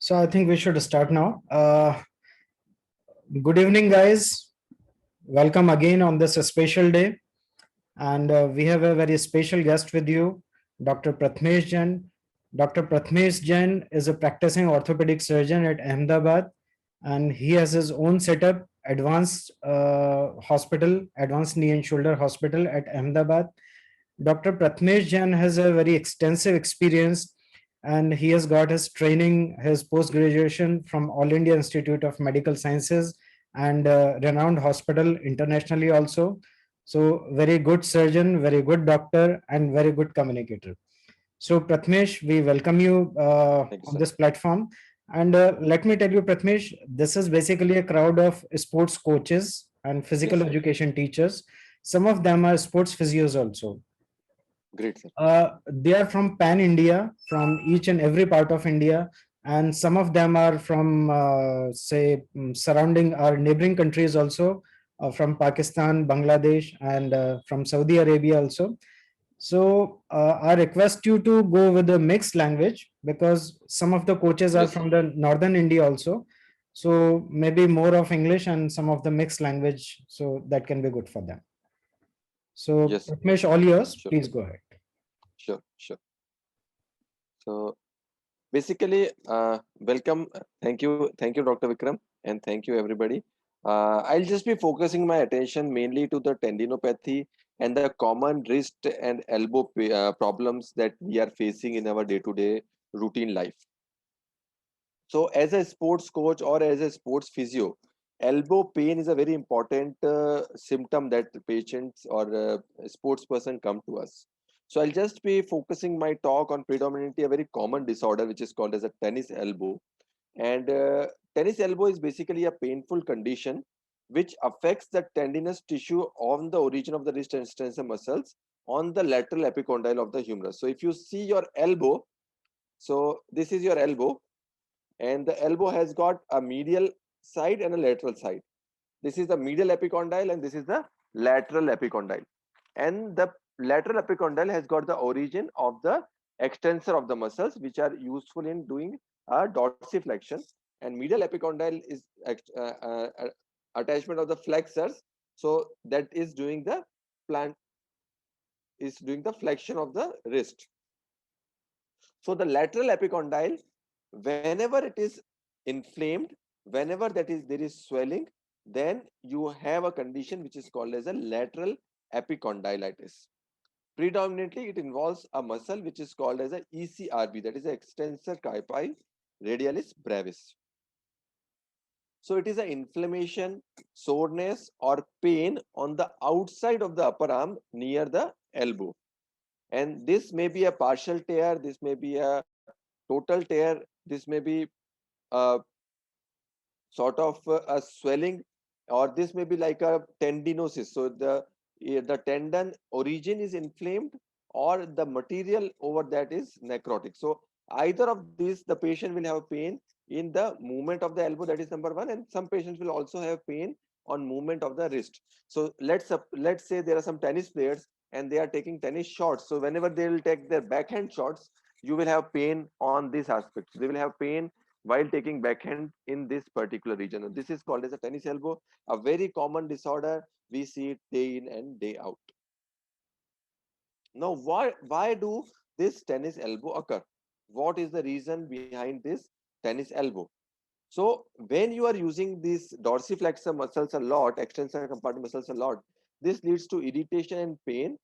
So I think we should start now. Good evening, guys. Welcome again on this special day. And we have a very special guest with you, Dr. Prathmesh Jain. Dr. Prathmesh Jain is a practicing orthopedic surgeon at Ahmedabad, and he has his own setup, advanced hospital, advanced knee and shoulder hospital at Ahmedabad. Dr. Prathmesh Jain has a very extensive experience, and he has got his training, his post graduation from All India Institute of Medical Sciences and renowned hospital internationally also. So, very good surgeon, very good doctor, and very good communicator. So, Prathmesh, we welcome you Thank you, on sir. this platform. And let me tell you, Prathmesh, this is basically a crowd of sports coaches and Yes, physical sir. education teachers. Some of them are sports physios also. Great, sir. They are from pan India, from each and every part of India, and some of them are from, say, surrounding our neighboring countries also, from Pakistan, Bangladesh, and from Saudi Arabia also. So I request you to go with the mixed language because some of the coaches are Yes, sir. from the northern India also. So maybe more of English and some of the mixed language, so that can be good for them. So, Yes, yes, Pratmesh, sir. all yours. Sure, Please go ahead. sure, sure. So basically, welcome. Thank you, Dr. Vikram, and thank you, everybody. I'll just be focusing my attention mainly to the tendinopathy and the common wrist and elbow problems that we are facing in our day-to-day routine life. So, as a sports coach or as a sports physio, elbow pain is a very important symptom that the patients or sports person come to us. So, I'll just be focusing my talk on predominantly a very common disorder which is called as a tennis elbow. And tennis elbow is basically a painful condition which affects the tendinous tissue on the origin of the wrist and extensor muscles on the lateral epicondyle of the humerus. So, if you see your elbow, so this is your elbow, and the elbow has got a medial side and a lateral side. This is the medial epicondyle and this is the lateral epicondyle. And the lateral epicondyle has got the origin of the extensor of the muscles which are useful in doing dorsiflexion, and medial epicondyle is attachment of the flexors, so that is doing the plant is doing the flexion of the wrist. So the lateral epicondyle, whenever it is inflamed, whenever that is there is swelling, then you have a condition which is called as a lateral epicondylitis. Predominantly, it involves a muscle which is called as a ECRB, that is a extensor carpi radialis brevis. So it is an inflammation, soreness, or pain on the outside of the upper arm near the elbow. And this may be a partial tear, this may be a total tear, this may be a sort of a swelling, or this may be like a tendinosis. So the tendon origin is inflamed or the material over that is necrotic. So either of these, the patient will have pain in the movement of the elbow, that is number one, and some patients will also have pain on movement of the wrist. So let's say there are some tennis players and they are taking tennis shots. So whenever they will take their backhand shots, you will have pain on this aspect. They will have pain while taking backhand in this particular region. And this is called as a tennis elbow, a very common disorder. We see it day in and day out. Now, why do this tennis elbow occur? What is the reason behind this tennis elbow? So when you are using these dorsiflexor muscles a lot, extensor compartment muscles a lot, this leads to irritation and pain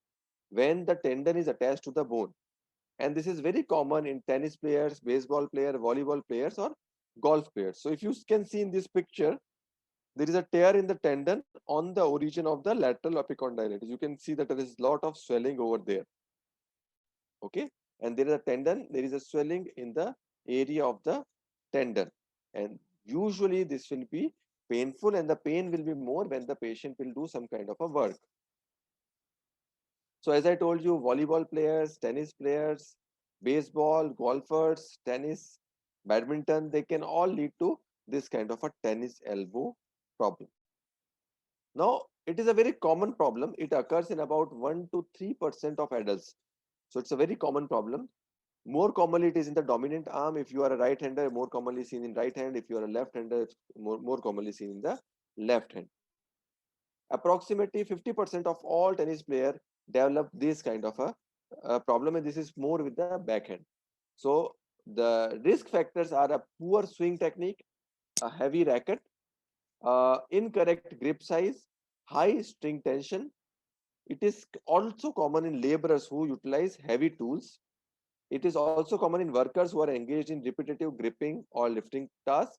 when the tendon is attached to the bone. And this is very common in tennis players, baseball player, volleyball players, or golf players. So if you can see in this picture, there is a tear in the tendon on the origin of the lateral epicondylitis. You can see that there is a lot of swelling over there. Okay, and there is a tendon, there is a swelling in the area of the tendon, and usually this will be painful, and the pain will be more when the patient will do some kind of a work. So as I told you, volleyball players, tennis players, baseball, golfers, tennis, badminton, they can all lead to this kind of a tennis elbow problem. Now, it is a very common problem. It occurs in about 1 to 3% of adults. So it's a very common problem. More commonly, it is in the dominant arm. If you are a right-hander, more commonly seen in right hand. If you are a left-hander, it's more commonly seen in the left hand. Approximately 50% of all tennis players develop this kind of a problem, and this is more with the backhand. So the risk factors are a poor swing technique, a heavy racket, incorrect grip size, high string tension. It is also common in laborers who utilize heavy tools. It is also common in workers who are engaged in repetitive gripping or lifting tasks.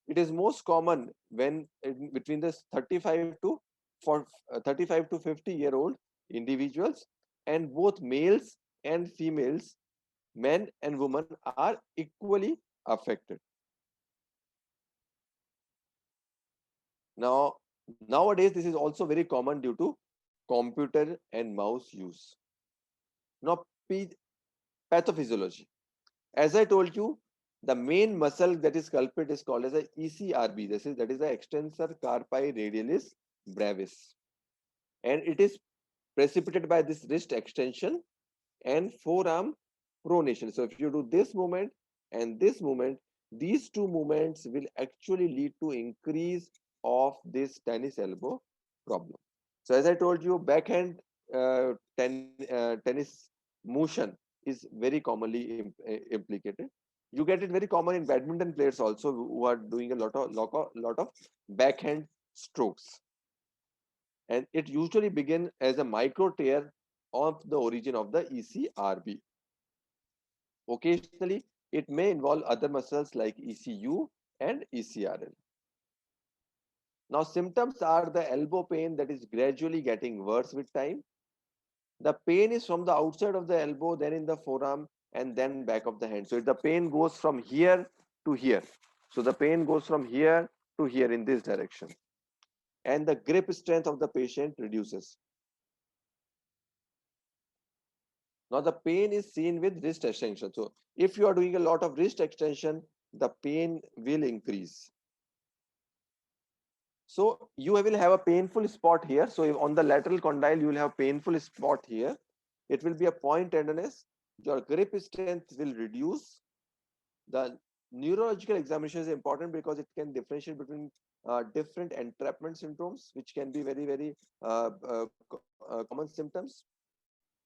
It is most common between the 35 to 50-year-old individuals, and both males and females, men and women, are equally affected. Now, nowadays, this is also very common due to computer and mouse use. Now, pathophysiology. As I told you, the main muscle that is culprit is called as a ECRB. That is the extensor carpi radialis brevis, and it is precipitated by this wrist extension and forearm pronation. So if you do this movement and this movement, these two movements will actually lead to increase of this tennis elbow problem. So as I told you, backhand tennis motion is very commonly implicated. You get it very common in badminton players also, who are doing a lot of backhand strokes, and it usually begins as a micro tear of the origin of the ECRB. Occasionally, it may involve other muscles like ECU and ECRL. Now, symptoms are the elbow pain that is gradually getting worse with time. The pain is from the outside of the elbow, then in the forearm, and then back of the hand. So the pain goes from here to here. So the pain goes from here to here in this direction. And the grip strength of the patient reduces. Now the pain is seen with wrist extension. So if you are doing a lot of wrist extension, the pain will increase. So you will have a painful spot here. So if on the lateral condyle, you will have painful spot here. It will be a point tenderness. Your grip strength will reduce. The neurological examination is important because it can differentiate between different entrapment syndromes, which can be very common symptoms.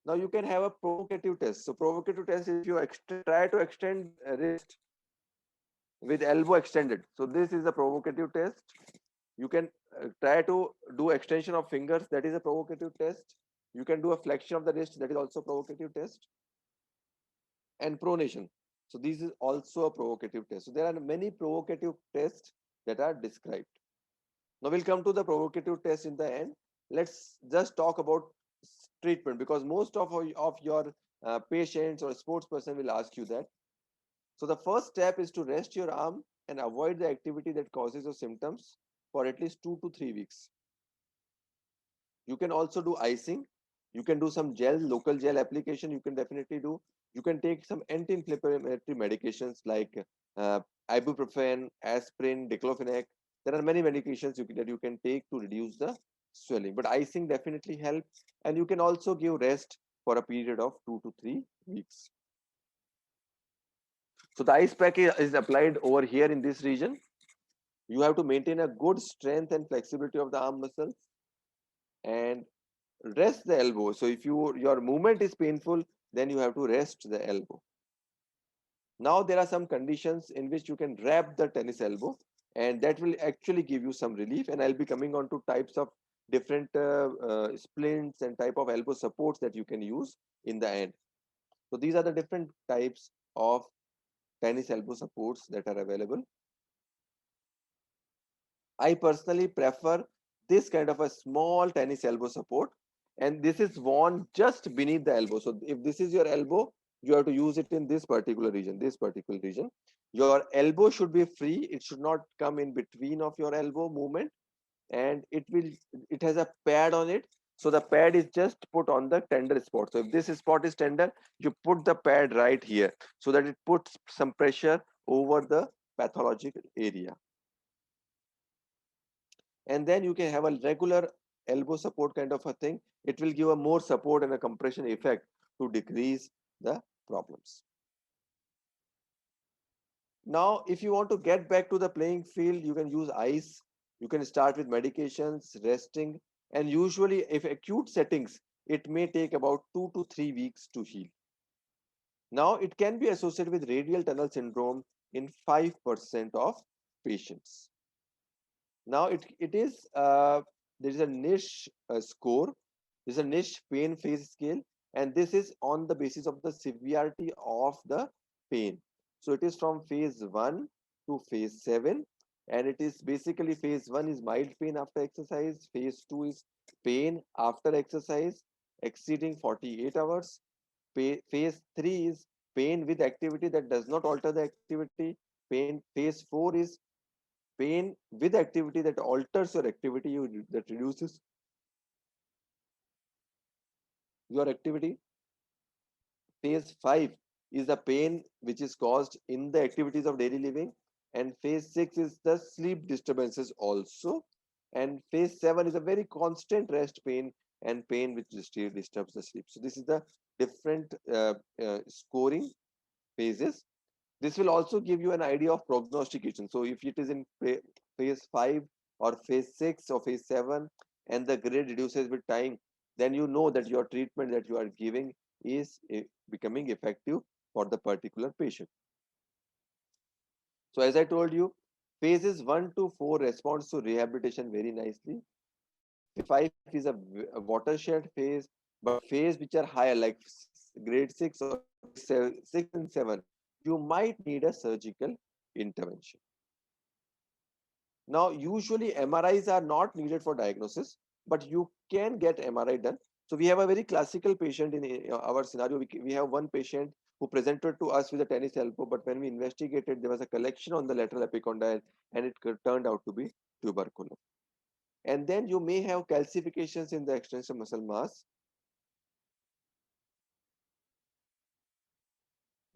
Now you can have a provocative test. So provocative test is if you try to extend wrist with elbow extended. So this is a provocative test. You can try to do extension of fingers. That is a provocative test. You can do a flexion of the wrist. That is also a provocative test. And pronation. So this is also a provocative test. So there are many provocative tests that are described. Now we'll come to the provocative test in the end. Let's just talk about treatment, because most of your patients or sports person will ask you that. So the first step is to rest your arm and avoid the activity that causes your symptoms for at least 2 to 3 weeks. You can also do icing. You can do some local gel application. You can definitely do. You can take some anti-inflammatory medications like ibuprofen, aspirin, diclofenac. There are many medications that you can take to reduce the swelling. But icing definitely helps, and you can also give rest for a period of 2 to 3 weeks. So the ice pack is applied over here in this region. You have to maintain a good strength and flexibility of the arm muscles and rest the elbow. So if your movement is painful, then you have to rest the elbow. Now there are some conditions in which you can wrap the tennis elbow, and that will actually give you some relief. And I'll be coming on to types of different splints and type of elbow supports that you can use in the end. So these are the different types of tennis elbow supports that are available. I personally prefer this kind of a small tennis elbow support, and this is worn just beneath the elbow. So if this is your elbow, you have to use it in this particular region, Your elbow should be free. It should not come in between of your elbow movement, and it has a pad on it. So the pad is just put on the tender spot. So if this spot is tender, you put the pad right here so that it puts some pressure over the pathological area. And then you can have a regular elbow support kind of a thing. It will give a more support and a compression effect to decrease the problems. Now, if you want to get back to the playing field, you can use ice. You can start with medications, resting, and usually, if acute settings, it may take about 2 to 3 weeks to heal. Now, it can be associated with radial tunnel syndrome in 5% of patients. Now, it is there is a niche score. There's a niche pain phase scale, and this is on the basis of the severity of the pain. So it is from phase 1 to phase 7, and it is basically phase 1 is mild pain after exercise, phase 2 is pain after exercise exceeding 48 hours, phase 3 is pain with activity that does not alter the activity, phase 4 is pain with activity that alters your activity, that reduces your activity. Phase 5 is the pain which is caused in the activities of daily living. And phase 6 is the sleep disturbances also. And phase 7 is a very constant rest pain and pain which disturbs the sleep. So this is the different scoring phases. This will also give you an idea of prognostication. So if it is in phase 5 or phase 6 or phase 7 and the grade reduces with time, then you know that your treatment that you are giving is becoming effective for the particular patient. So as I told you, phases 1 to 4 responds to rehabilitation very nicely. Phase 5 is a watershed phase, but phase which are higher like grade 6 or 6 and 7, you might need a surgical intervention. Now, usually MRIs are not needed for diagnosis, but you can get MRI done. So we have a very classical patient in our scenario. We have one patient who presented to us with a tennis elbow, but when we investigated, there was a collection on the lateral epicondyle, and it turned out to be tubercular. And then you may have calcifications in the extensor muscle mass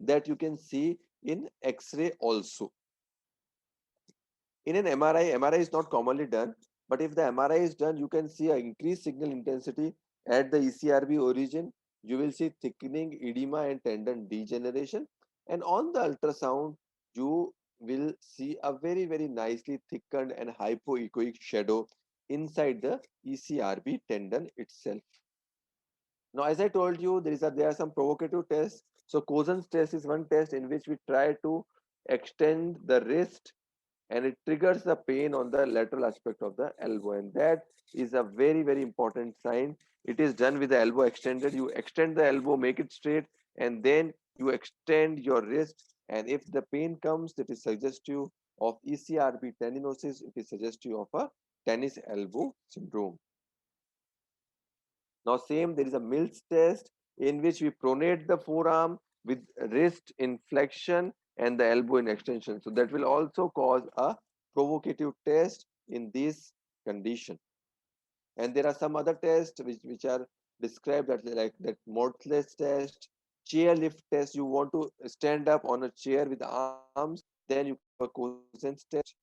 that you can see in X-ray also. In an MRI, MRI is not commonly done, but if the MRI is done, you can see an increased signal intensity at the ECRB origin. You will see thickening, edema, and tendon degeneration. And on the ultrasound, you will see a very, very nicely thickened and hypoechoic shadow inside the ECRB tendon itself. Now, as I told you, there are some provocative tests. So Cozen's test is one test in which we try to extend the wrist, and it triggers the pain on the lateral aspect of the elbow, and that is a very, very important sign. It is done with the elbow extended. You extend the elbow, make it straight, and then you extend your wrist, and if the pain comes, that is suggestive of ECRB tendinosis. It is suggestive of a tennis elbow syndrome. Now same, there is a Mills test in which we pronate the forearm with wrist in flexion and the elbow in extension. So that will also cause a provocative test in this condition. And there are some other tests which are described as like that Mortles test, chair lift test. You want to stand up on a chair with arms, then you have a Cosen's test.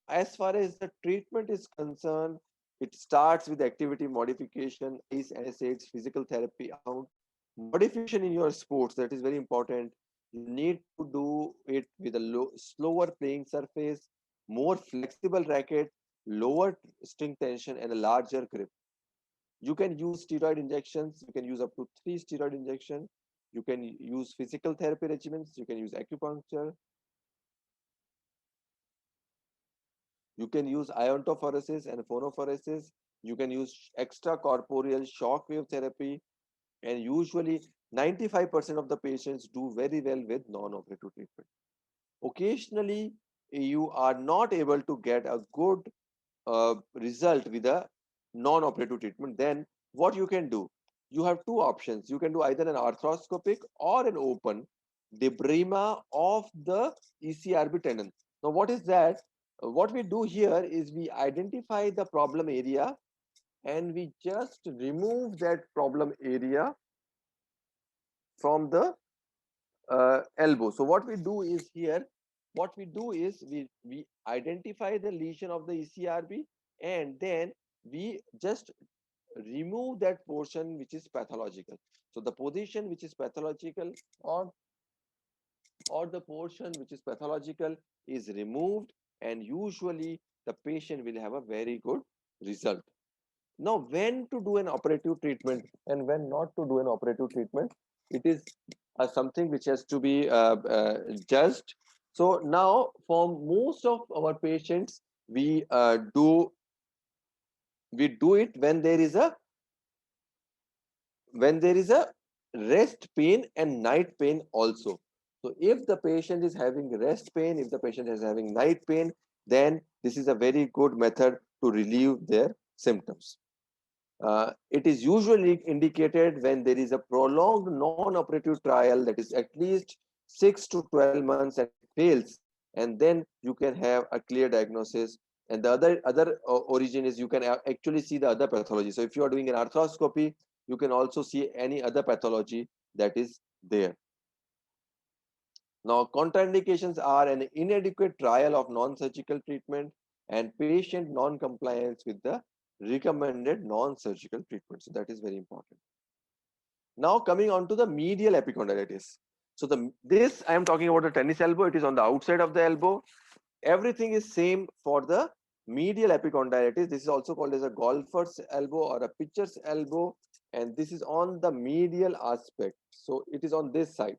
As far as the treatment is concerned, it starts with activity modification, ice, NSAIDs, physical therapy, amount, modification in your sports. That is very important. You need to do it with a slower playing surface, more flexible racket, lower string tension, and a larger grip. You can use steroid injections. You can use up to 3 steroid injections. You can use physical therapy regimens. You can use acupuncture. You can use iontophoresis and phonophoresis. You can use extracorporeal shock wave therapy. And usually 95% of the patients do very well with non-operative treatment. Occasionally, you are not able to get a good result with a non-operative treatment. Then what you can do? You have two options. You can do either an arthroscopic or an open debridement of the ECRB tendon. Now, what is that? What we do here is we identify the problem area and we just remove that problem area from the elbow. So what we do is here, what we do is we identify the lesion of the ECRB, and then we just remove that portion which is pathological. So the position which is pathological, or or the portion which is pathological is removed, and usually the patient will have a very good result. Now, when to do an operative treatment and when not to do an operative treatment, it is something which has to be judged. So now, for most of our patients, we do it when there is a rest pain and night pain also. So if the patient is having rest pain, if the patient is having night pain, then this is a very good method to relieve their symptoms. It is usually indicated when there is a prolonged non-operative trial, that is at least 6 to 12 months, and it fails, and then you can have a clear diagnosis. And the other origin is you can actually see the other pathology. So if you are doing an arthroscopy, you can also see any other pathology that is there. Now, contraindications are an inadequate trial of non-surgical treatment and patient non-compliance with the recommended non-surgical treatment. So that is very important. Now, coming on to the medial epicondylitis. So this I am talking about the tennis elbow. It is on the outside of the elbow. Everything is same for the medial epicondylitis. This is also called as a golfer's elbow or a pitcher's elbow, and this is on the medial aspect. So it is on this side.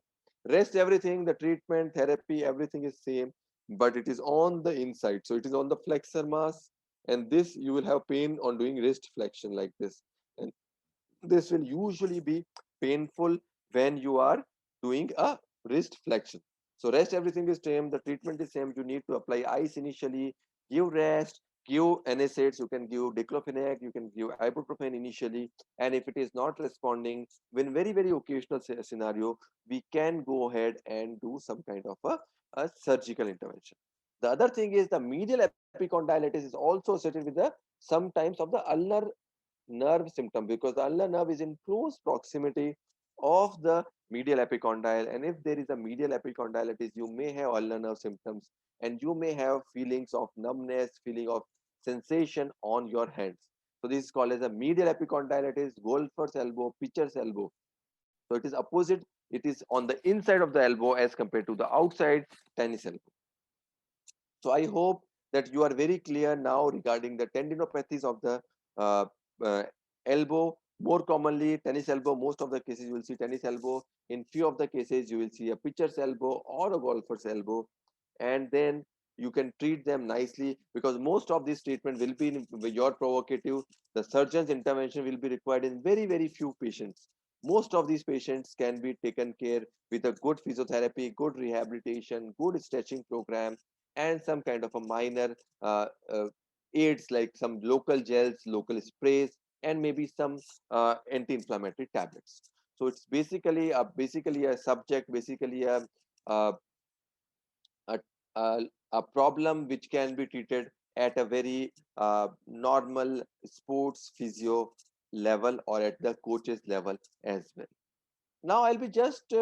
Rest everything, the treatment, therapy, everything is same, but it is on the inside. So it is on the flexor mass, and this you will have pain on doing wrist flexion like this. And this will usually be painful when you are doing a wrist flexion. So rest everything is same, the treatment is same. You need to apply ice initially, give rest, give NSAIDs, you can give diclofenac, you can give ibuprofen initially. And if it is not responding, when very occasional scenario, we can go ahead and do some kind of a surgical intervention. The other thing is the medial epicondylitis is also associated with the sometimes of the ulnar nerve symptom, because the ulnar nerve is in close proximity of the medial epicondyle, and if there is a medial epicondylitis, you may have ulnar nerve symptoms, and you may have feelings of numbness, feeling of sensation on your hands. So this is called as a medial epicondylitis, golfer's elbow, pitcher's elbow. So it is opposite, it is on the inside of the elbow as compared to the outside tennis elbow. So I hope that you are very clear now regarding the tendinopathies of the uh, uh, elbow. More commonly, tennis elbow. Most of the cases you will see tennis elbow. In few of the cases, you will see a pitcher's elbow or a golfer's elbow, and then you can treat them nicely, because most of this treatment will be in your provocative. The surgeon's intervention will be required in very few patients. Most of these patients can be taken care with a good physiotherapy, good rehabilitation, good stretching program, and some kind of a minor aids like some local gels, local sprays, and maybe some anti-inflammatory tablets. So it's basically a subject, basically a, a, a problem which can be treated at a very normal sports physio level or at the coaches level as well. Now I'll be just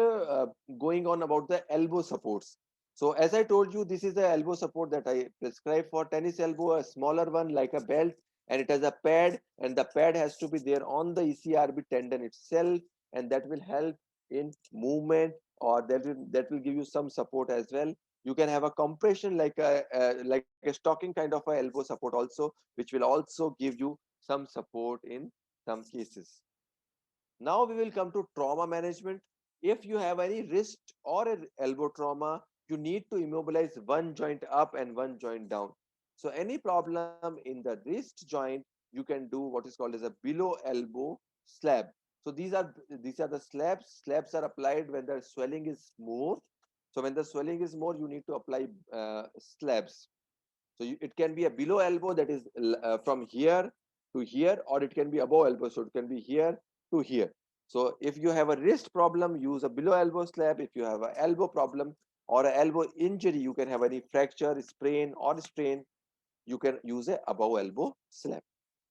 going on about the elbow supports. So as I told you, this is the elbow support that I prescribe for tennis elbow, a smaller one like a belt, and it has a pad, and the pad has to be there on the ECRB tendon itself, and that will help in movement, or that will give you some support as well. You can have a compression like a stocking kind of a elbow support also, which will also give you some support in some cases. Now we will come to trauma management. If you have any wrist or an elbow trauma, you need to immobilize one joint up and one joint down. So any problem in the wrist joint, you can do what is called as a below elbow slab. So these are the slabs. Slabs are applied when the swelling is more. So when the swelling is more, you need to apply slabs. So it can be a below elbow, that is from here to here, or it can be above elbow. So it can be here to here. So if you have a wrist problem, use a below elbow slab. If you have an elbow problem or an elbow injury, you can have any fracture, sprain, or strain, you can use a above elbow slab.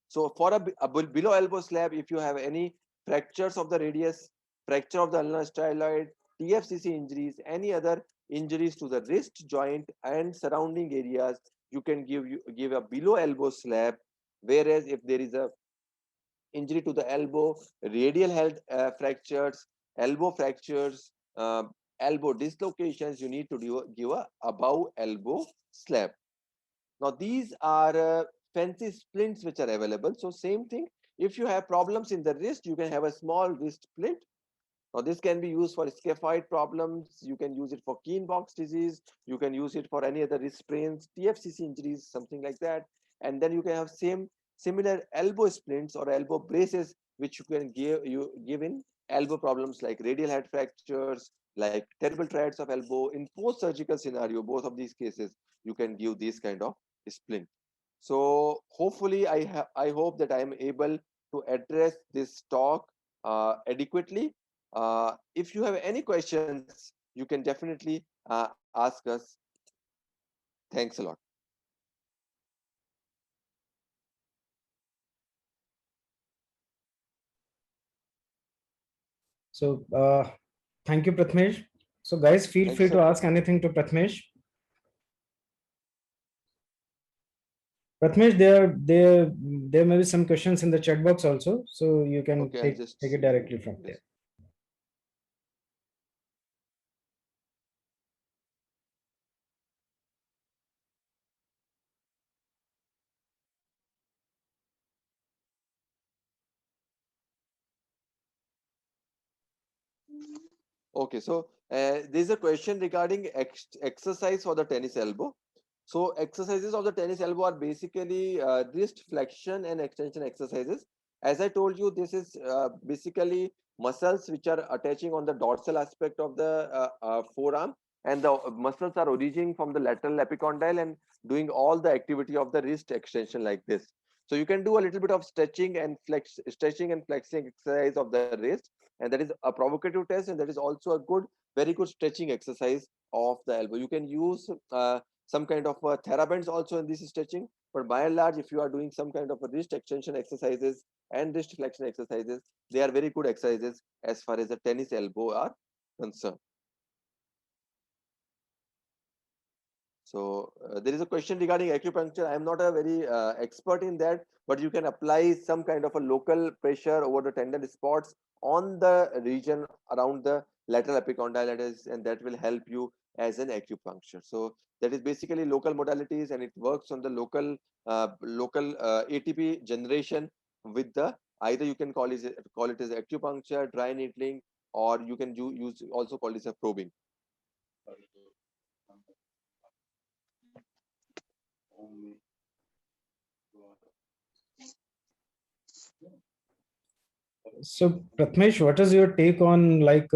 So for a below elbow slab, if you have any fractures of the radius, fracture of the ulnar styloid, TFCC injuries, any other injuries to the wrist joint and surrounding areas, you can give a below elbow slab. Whereas if there is a injury to the elbow, radial health fractures, elbow fractures, elbow dislocations, you need to give a above elbow slab. Now these are fancy splints which are available. So same thing, if you have problems in the wrist, you can have a small wrist splint. Now this can be used for scaphoid problems. You can use it for Kienbock's disease. You can use it for any other wrist sprains, TFCC injuries, something like that. And then you can have similar elbow splints or elbow braces, which you can give in elbow problems like radial head fractures, like terrible triads of elbow. In post-surgical scenario, both of these cases, you can give this kind of splint. So hopefully, I hope that I am able to address this talk adequately. If you have any questions, you can definitely ask us. Thanks a lot. So thank you, Prathmesh. So guys, feel Thank you, free sir. to ask anything to Prathmesh. Prathmesh, there may be some questions in the chat box also, so you can Okay, I'll take just it see directly from there. this. Okay, so there's a question regarding exercise for the tennis elbow. So exercises of the tennis elbow are basically wrist flexion and extension exercises. As I told you, this is basically muscles which are attaching on the dorsal aspect of the forearm, and the muscles are originating from the lateral epicondyle and doing all the activity of the wrist extension like this. So you can do a little bit of stretching and flexing exercise of the wrist, and that is a provocative test, and that is also a very good stretching exercise of the elbow. You can use some kind of therabands also in this stretching, but by and large, if you are doing some kind of a wrist extension exercises and wrist flexion exercises, they are very good exercises as far as the tennis elbow are concerned. So there is a question regarding acupuncture. I am not a very expert in that, but you can apply some kind of a local pressure over the tendon spots on the region around the lateral epicondylitis, and that will help you as an acupuncture. So that is basically local modalities, and it works on the local ATP generation with the, either you can call it as acupuncture, dry needling, or you can use also call it as a probing. So Prathmesh, what is your take on like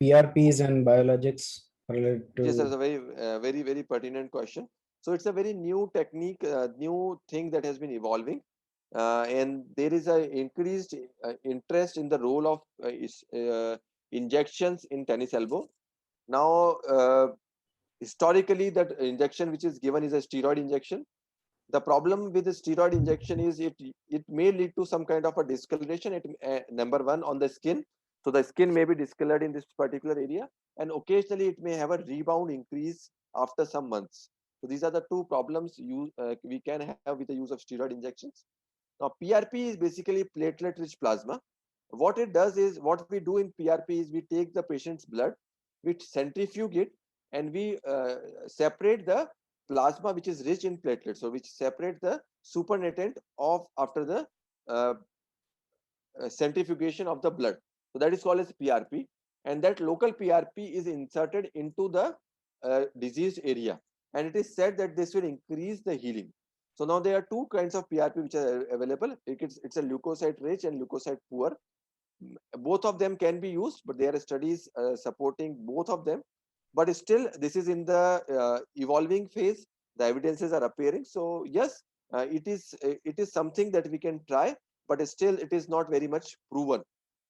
PRPs and biologics related Yes, to? that's a very pertinent question. So it's a very new technique, new thing that has been evolving, and there is a increased interest in the role of injections in tennis elbow. Now, historically, that injection which is given is a steroid injection. The problem with the steroid injection is it may lead to some kind of a discoloration. Number one, on the skin, so the skin may be discolored in this particular area, and occasionally it may have a rebound increase after some months. So these are the two problems we can have with the use of steroid injections. Now PRP is basically platelet rich plasma. What it does is, what we do in PRP is we take the patient's blood, we centrifuge it, and we separate the plasma which is rich in platelets, so which separate the supernatant of after the uh, centrifugation of the blood. So that is called as PRP, and that local PRP is inserted into the diseased area, and it is said that this will increase the healing. So now there are two kinds of PRP which are available. It's a leukocyte rich and leukocyte poor. Both of them can be used, but there are studies supporting both of them. But still, this is in the evolving phase. The evidences are appearing. So yes, it is something that we can try, but still it is not very much proven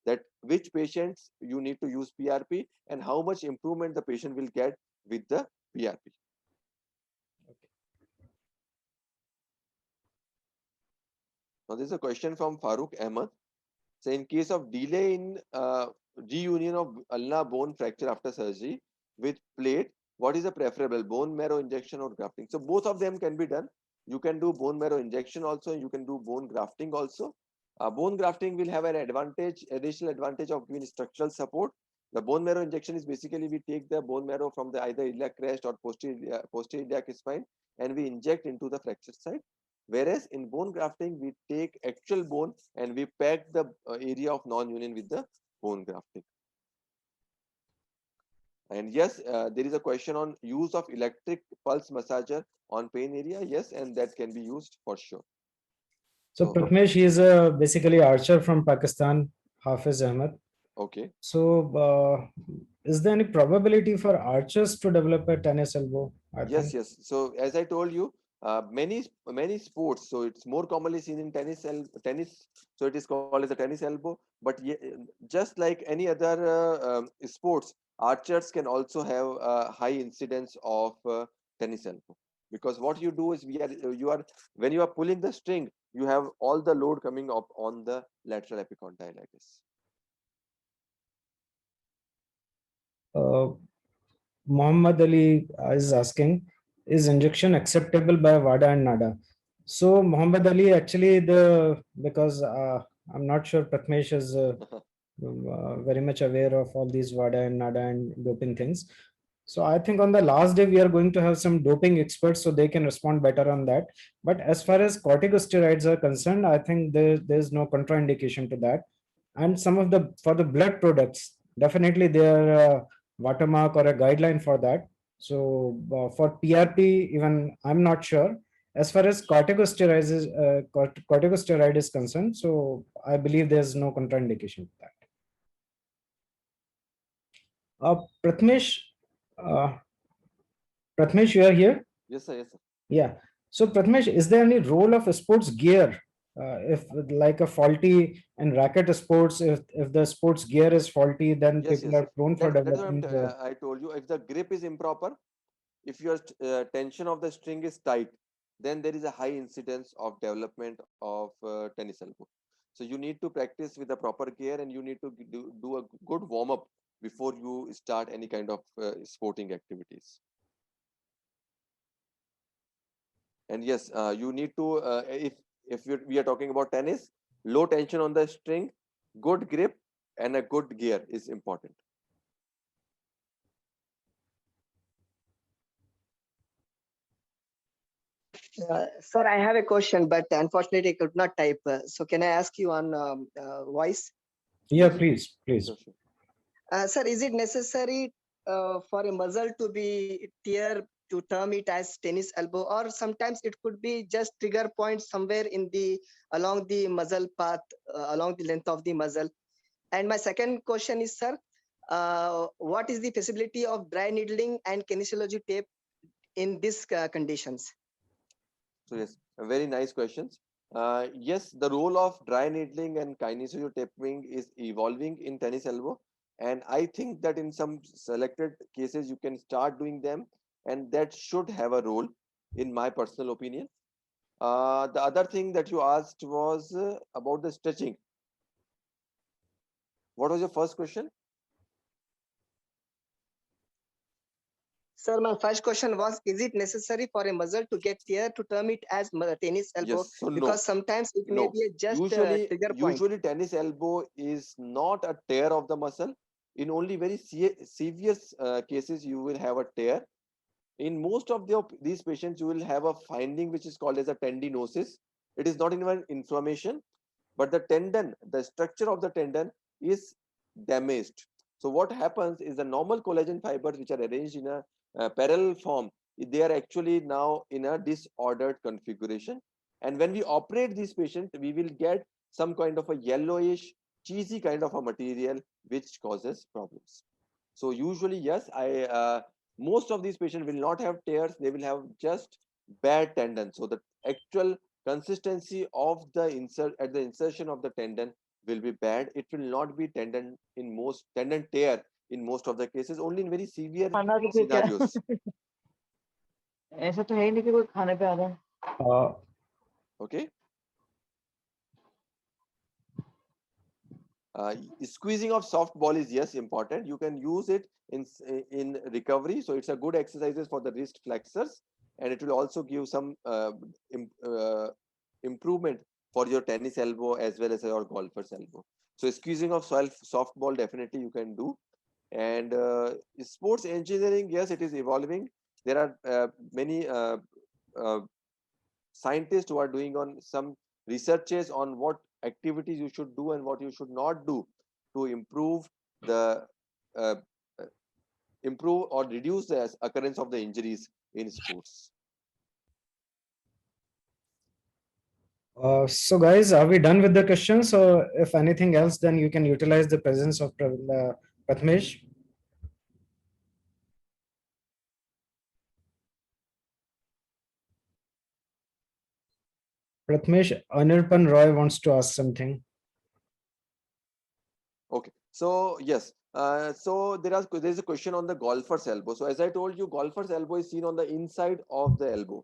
that which patients you need to use PRP and how much improvement the patient will get with the PRP. Now there's a question from Farooq Ahmed. So in case of delay in reunion of ulnar bone fracture after surgery with plate, what is the preferable, bone marrow injection or grafting? So both of them can be done. You can do bone marrow injection also, you can do bone grafting also. Bone grafting will have an advantage, additional advantage of giving structural support, The bone marrow injection is basically we take the bone marrow from the either iliac crest or posterior iliac spine and we inject into the fractured site. Whereas in bone grafting, we take actual bone and we pack the area of non-union with the bone grafting. And yes, there is a question on use of electric pulse massager on pain area. Yes, and that can be used for sure. So So, Prathamesh, he is a basically archer from Pakistan, Hafiz Ahmed. okay. So is there any probability for archers to develop a tennis elbow? I Yes, think. yes. So as I told you, many sports. So it's more commonly seen in tennis. So it is called as a tennis elbow. But just like any other sports, archers can also have a high incidence of tennis elbow. Because what you do is you are when you are pulling the string, you have all the load coming up on the lateral epicondyle, I guess. Uh, Muhammad Ali is asking, is injection acceptable by WADA and NADA? So Muhammad Ali, actually, because I'm not sure Prathamesh is very much aware of all these WADA and NADA and doping things. So I think on the last day we are going to have some doping experts, so they can respond better on that. But as far as corticosteroids are concerned, I think there's no contraindication to that. And some of the for the blood products, definitely there are watermark or a guideline for that. So for PRP, even I'm not sure. As far as corticosteroid is concerned, so I believe there's no contraindication to that. Prathamesh, uh, Prathamesh, you are here? Yes, sir. Yes, sir. Yeah. So Prathamesh, is there any role of sports gear? If like a faulty in racket sports, if the sports gear is faulty, then Yes, people yes. are prone for That's what developing the. I told you. If the grip is improper, if your tension of the string is tight, then there is a high incidence of development of tennis elbow. So you need to practice with the proper gear and you need to do a good warm up before you start any kind of sporting activities. And yes, you need to we are talking about tennis, low tension on the string, good grip, and a good gear is important. Sir, I have a question, but unfortunately I could not type. So can I ask you on voice? Yeah, Yes, please, please. sure, sure. Sir, is it necessary for a muscle to be tear to term it as tennis elbow, or sometimes it could be just trigger point somewhere in the along the muscle path, along the length of the muscle? And my second question is, sir, what is the feasibility of dry needling and kinesiology tape in these conditions? So yes, very nice questions. Yes, the role of dry needling and kinesio taping is evolving in tennis elbow, and I think that in some selected cases you can start doing them, and that should have a role, in my personal opinion. The other thing that you asked was about the stretching. What was your first question? Sir, my first question was, is it necessary for a muscle to get tear to term it as tennis elbow? Yes, so no. Because sometimes it may No, be a just trigger point. usually tennis elbow is not a tear of the muscle. In only very severe cases, you will have a tear. In most of these patients, you will have a finding which is called as a tendinosis. It is not even inflammation, but the tendon, the structure of the tendon is damaged. So what happens is the normal collagen fibers which are arranged in a parallel form, they are actually now in a disordered configuration. And when we operate these patients, we will get some kind of a yellowish, cheesy kind of a material which causes problems. So usually, yes, most of these patients will not have tears; they will have just bad tendon. So the actual consistency of the insert at the insertion of the tendon will be bad. It will not be tendon tear in most of the cases, only in very severe खाना तो फिर क्या scenarios. ऐसा तो है ही नहीं कि कोई खाने पे आ रहा है Okay. Squeezing of soft ball is yes important. You can use it in recovery, so it's a good exercises for the wrist flexors, and it will also give some improvement for your tennis elbow as well as your golfer's elbow. So squeezing of soft ball definitely you can do. And sports engineering, yes, it is evolving. There are many scientists who are doing on some researches on what activities you should do and what you should not do to improve the uh, uh, improve or reduce the occurrence of the injuries in sports. So guys, are we done with the questions? Or if anything else, then you can utilize the presence of Prathamesh. Prathamesh, Anirpan Roy wants to ask something. Okay, so yes, there is a question on the golfer's elbow. So as I told you, golfer's elbow is seen on the inside of the elbow.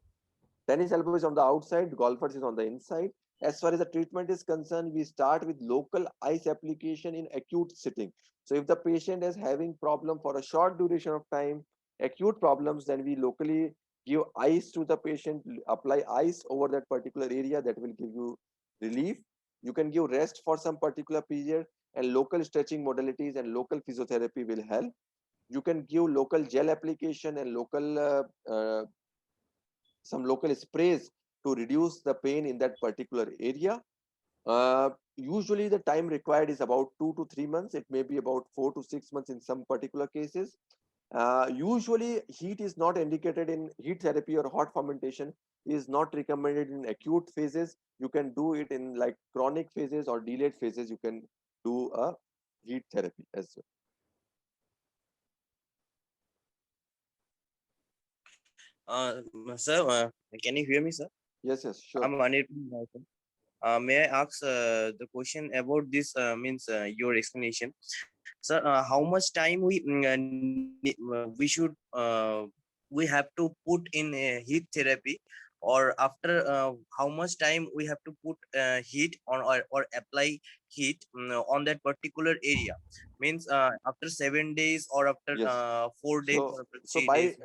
Tennis elbow is on the outside, golfer's is on the inside. As far as the treatment is concerned, we start with local ice application in acute sitting. So if the patient is having problem for a short duration of time, acute problems, then we locally give ice to the patient, apply ice over that particular area that will give you relief. You can give rest for some particular period, and local stretching modalities and local physiotherapy will help. You can give local gel application and some local sprays to reduce the pain in that particular area. Usually the time required is about 2 to 3 months. It may be about 4 to 6 months in some particular cases. Usually heat is not indicated in heat therapy, or hot fermentation is not recommended in acute phases. You can do it in like chronic phases or delayed phases. You can do a heat therapy as well. Sir, can you hear me, sir? Yes, yes, I'm sure. Anirban Rao. May I ask the question about this means your explanation, sir? How much time we should we have to put in heat therapy, or after how much time we have to put heat on, or apply heat on that particular area? Means after 7 days, or after Yes. 4 days, So, or after so 3 days?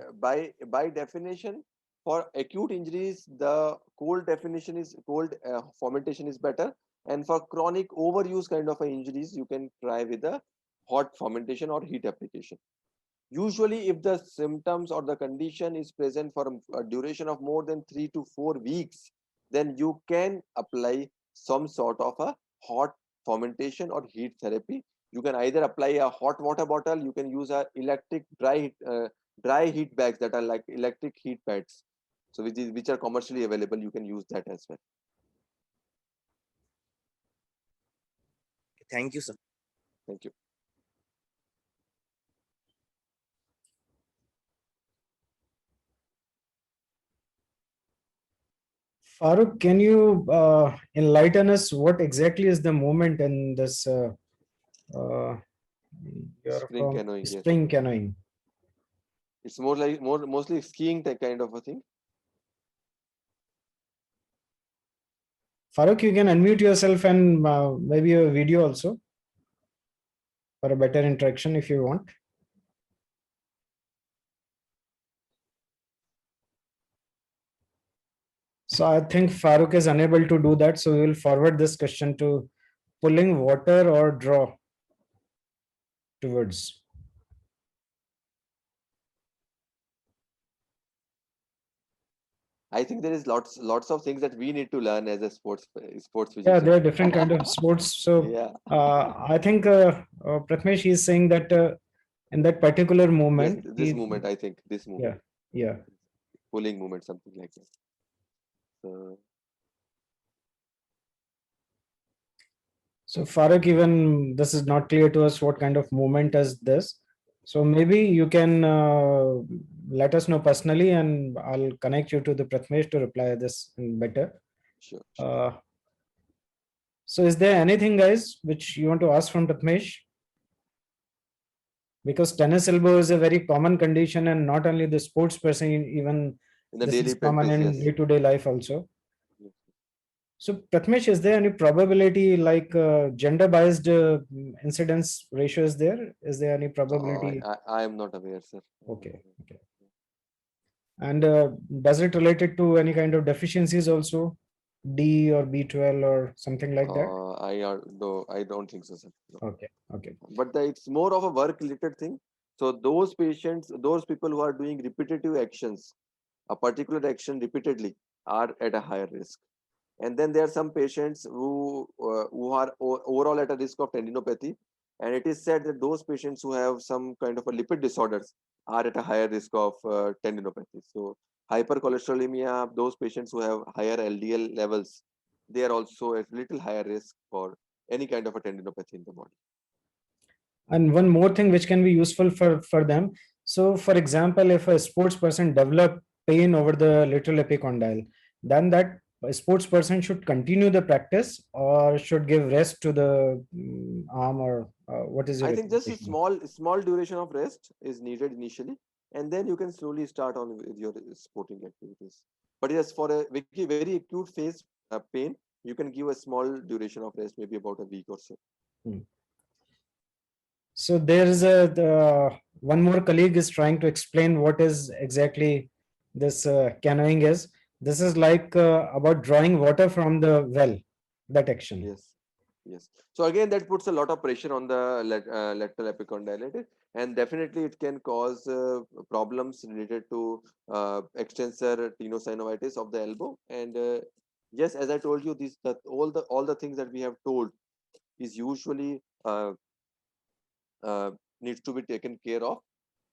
by definition, for acute injuries, the cold fermentation is better, and for chronic overuse kind of a injuries, you can try with the hot fermentation or heat application. Usually, if the symptoms or the condition is present for a duration of more than 3 to 4 weeks, then you can apply some sort of a hot fermentation or heat therapy. You can either apply a hot water bottle, you can use a electric dry heat bags that are like electric heat pads. So which are commercially available, you can use that as well. Thank you, sir. Thank you. Farooq, can you enlighten us what exactly is the movement in this uh, you're Spring from canoeing, yes. spring canoeing? It's mostly skiing type kind of a thing. Farooq, you can unmute yourself and maybe a video also for a better interaction if you want. So I think Farooq is unable to do that. So we will forward this question to pulling water or draw towards. I think there is lots of things that we need to learn as a sports Yeah, physician. there are different kind of sports. So Yeah. I think Prathamesh is saying that in that particular Yes, moment, this movement, I think this yeah, movement, yeah. pulling movement, something like that. So, So Farooq, even this is not clear to us what kind of movement is this. So maybe you can let us know personally, and I'll connect you to the Prathamesh to reply this in better. sure. So is there anything, guys, which you want to ask from Prathamesh? Because tennis elbow is a very common condition, and not only the sports person, even In the this daily is common practice, in yes. day-to-day life also. Yes. So Prathamesh, is there any probability like gender-biased incidence ratio is there? Is there any No, probability? I am not aware, sir. I'm not Okay, aware. okay. And does it related to any kind of deficiencies also? D or B12 or something like that? No, I don't think so, sir. No. Okay, okay. But it's more of a work related thing. So those patients, those people who are doing repetitive actions, a particular action repeatedly, are at a higher risk. And then there are some patients who are overall at a risk of tendinopathy, and it is said that those patients who have some kind of a lipid disorders are at a higher risk of tendinopathy. So hypercholesterolemia, those patients who have higher LDL levels, they are also at little higher risk for any kind of a tendinopathy in the body. And one more thing which can be useful for them. So for example, if a sports person develop pain over the lateral epicondyle, then that sports person should continue the practice or should give rest to the arm, or what is your I think just a recommendation? small duration of rest is needed initially, and then you can slowly start on with your sporting activities. But yes, for a very acute phase pain, you can give a small duration of rest, maybe about a week or so. Hmm. So there is one more colleague is trying to explain what is exactly this canoeing is. This is like about drawing water from the well, that action. Yes, yes. So again, that puts a lot of pressure on the lateral epicondylated, and definitely it can cause problems related to extensor tenosynovitis of the elbow. And yes, as I told you, all the things that we have told is usually needs to be taken care of.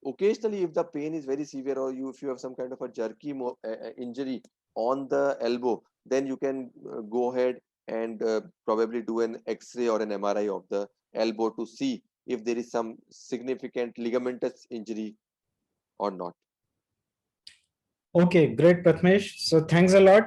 Occasionally, if the pain is very severe, or if you have some kind of a jerky injury on the elbow, then you can go ahead and probably do an X-ray or an MRI of the elbow to see if there is some significant ligamentous injury or not. Okay, great, Pratmesh. So thanks a lot.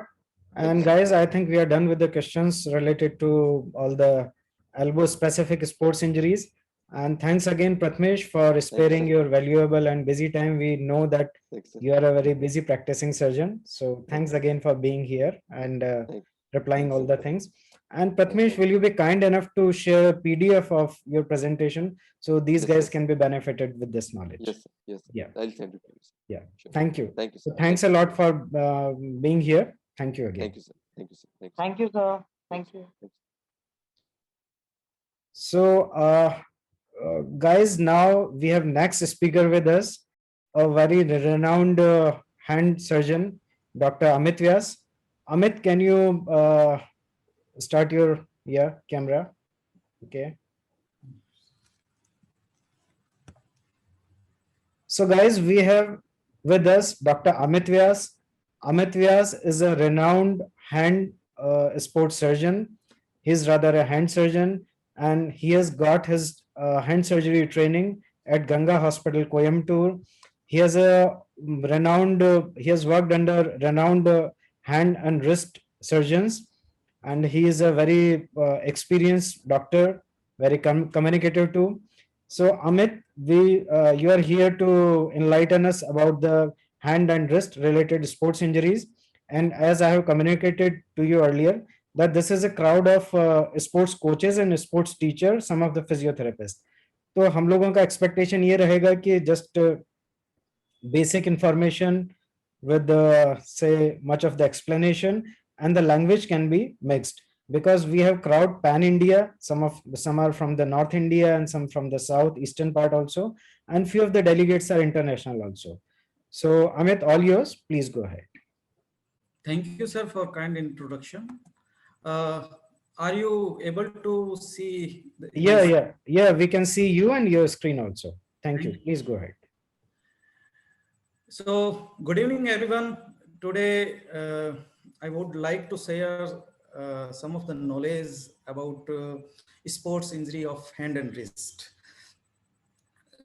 Thank And you. guys, I think we are done with the questions related to all the elbow specific sports injuries. And thanks again, Pratmesh, for sparing sir. your valuable and busy time. We know that Thanks, sir. you are a very busy practicing surgeon. So thanks again for being here and Thank- replying Thanks, all sir. the things. And Thanks, Pratmesh, sir. will you be kind enough to share a PDF of your presentation so these Yes, guys yes. can be benefited with this knowledge? Yes, sir. Yes, sir. Yeah. I'll send it to you, sir. Yeah. Sure. Thank you. Thank you, So sir. thanks a lot for being here. Thank you again. Thank you, sir. Thank you, sir. Thank you, sir. Thank you, sir. Thank you. Thank you. So, guys, now we have next speaker with us, a very renowned hand surgeon, Dr. Amit Vyas. Amit, can you start your camera? Okay. So, guys, we have with us Dr. Amit Vyas. Amit Vyas is a renowned hand sports surgeon. He's rather a hand surgeon, and he has got his hand surgery training at Ganga Hospital, Coimbatore. He has he has worked under renowned hand and wrist surgeons, and he is a very experienced doctor, very communicative too. So, Amit, you are here to enlighten us about the hand and wrist related sports injuries. And as I have communicated to you earlier, that this is a crowd of sports coaches and sports teachers, some of the physiotherapists. तो हम लोगों का expectation ये रहेगा कि just basic information with say much of the explanation, and the language can be mixed because we have crowd pan India. Some are from the North India and some from the South Eastern part also, and few of the delegates are international also. So Amit, all yours. Please go ahead. Thank you, sir, for kind introduction. Are you able to see? Yeah. We can see you and your screen also. Thank you. Please go ahead. So, good evening, everyone. Today, I would like to share some of the knowledge about sports injury of hand and wrist.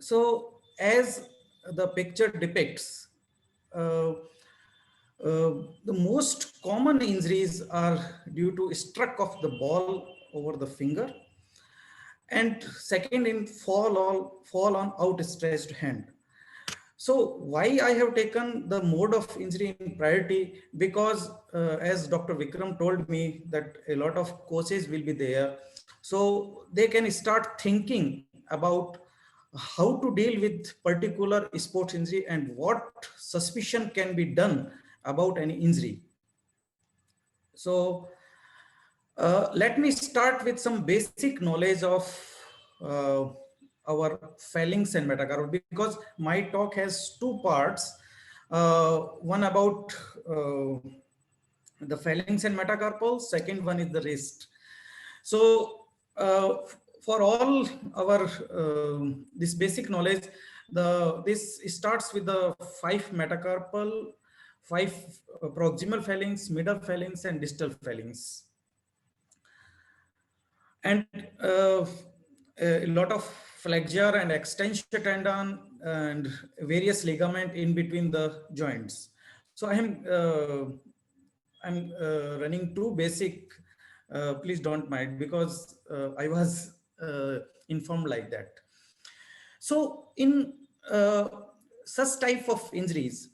So, as the picture depicts, the most common injuries are due to struck of the ball over the finger, and second in fall on outstretched hand. So why I have taken the mode of injury in priority, because as Dr. Vikram told me that a lot of coaches will be there, so they can start thinking about how to deal with particular sports injury and what suspicion can be done about any injury. So let me start with some basic knowledge of uh, our phalanx and metacarpal, because my talk has two parts. One about the phalanx and metacarpal, second one is the wrist. So for all our this basic knowledge, this starts with the 5 metacarpal, 5 proximal phalanx, middle phalanx, and distal phalanx. And a lot of flexure and extension tendon and various ligament in between the joints. So I'm running two basic. Please don't mind, because I was informed like that. So in such type of injuries,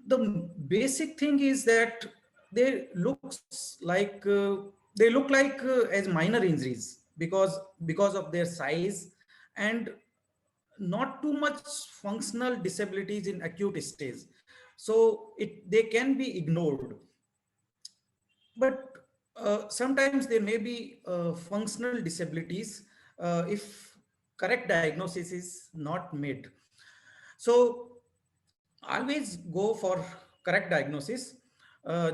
the basic thing is that they they look like as minor injuries, because of their size and not too much functional disabilities in acute stage. So they can be ignored, but sometimes there may be functional disabilities if correct diagnosis is not made. So always go for correct diagnosis.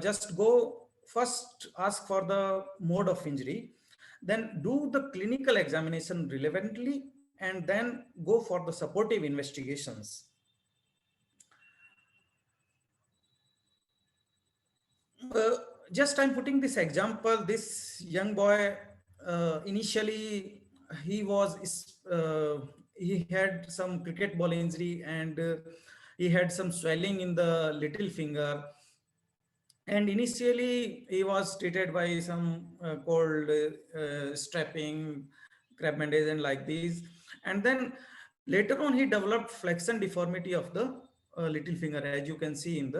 Just go first, ask for the mode of injury, then do the clinical examination relevantly, and then go for the supportive investigations. Uh, just I'm putting this example. This young boy, initially he was he had some cricket ball injury, and he had some swelling in the little finger, and initially he was treated by some cold strapping, crab bandage, and like these. And then later on he developed flexion deformity of the little finger, as you can see in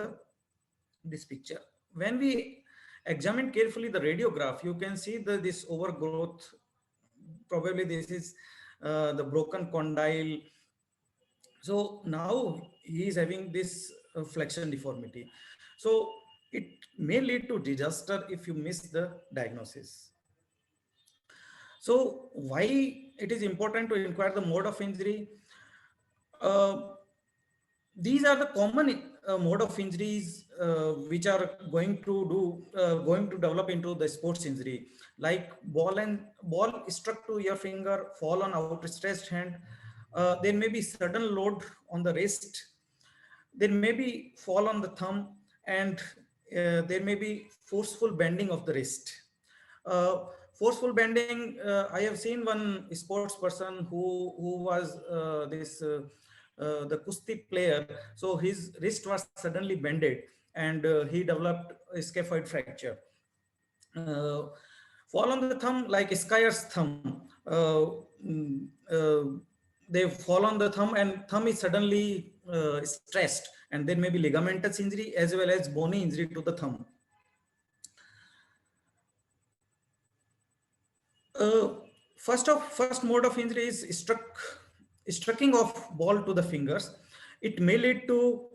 this picture. When we examine carefully the radiograph, you can see this overgrowth. Probably this is the broken condyle. So now he is having this flexion deformity. So it may lead to disaster if you miss the diagnosis. So why it is important to inquire the mode of injury? These are the common mode of injuries which are going to develop into the sports injury, like ball struck to your finger, fall on outstretched hand. There may be sudden load on the wrist. There may be fall on the thumb, and there may be forceful bending of the wrist. Forceful bending, I have seen one sports person who was the Kusti player. So his wrist was suddenly bended, and he developed a scaphoid fracture. Fall on the thumb, like Skier's thumb. They fall on the thumb, and thumb is suddenly stressed, and there may be ligamentous injury as well as bony injury to the thumb. First mode of injury is striking of ball to the fingers. It may lead to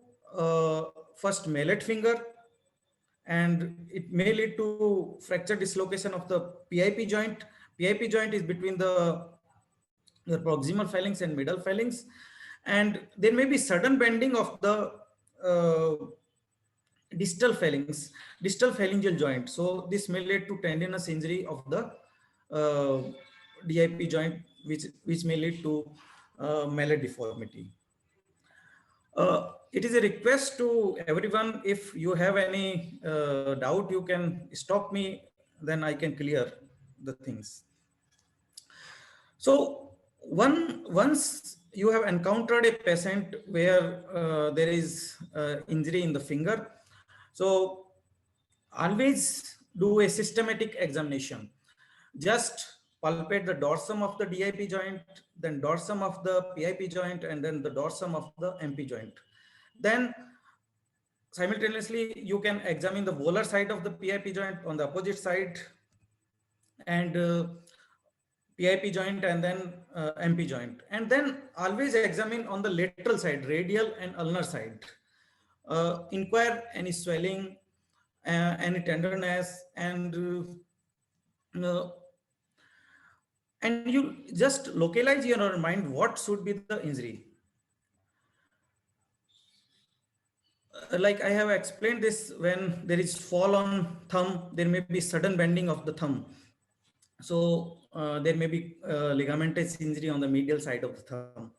first mallet finger, and it may lead to fracture dislocation of the PIP joint. PIP joint is between the proximal phalanx and middle phalanx, and there may be sudden bending of the distal phalangeal joint. So this may lead to tendinous injury of the DIP joint, which may lead to mallet deformity. It is a request to everyone, if you have any doubt, you can stop me, then I can clear the things. So once you have encountered a patient where there is injury in the finger, so always do a systematic examination. Just palpate the dorsum of the DIP joint, then dorsum of the PIP joint, and then the dorsum of the MP joint. Then simultaneously you can examine the volar side of the PIP joint on the opposite side, and PIP joint, and then MP joint, and then always examine on the lateral side, radial and ulnar side. Inquire any swelling, any tenderness, uh, and you just localize in your mind what should be the injury. Like I have explained this, when there is fall on thumb, there may be sudden bending of the thumb. So there may be ligamentous injury on the medial side of the thumb.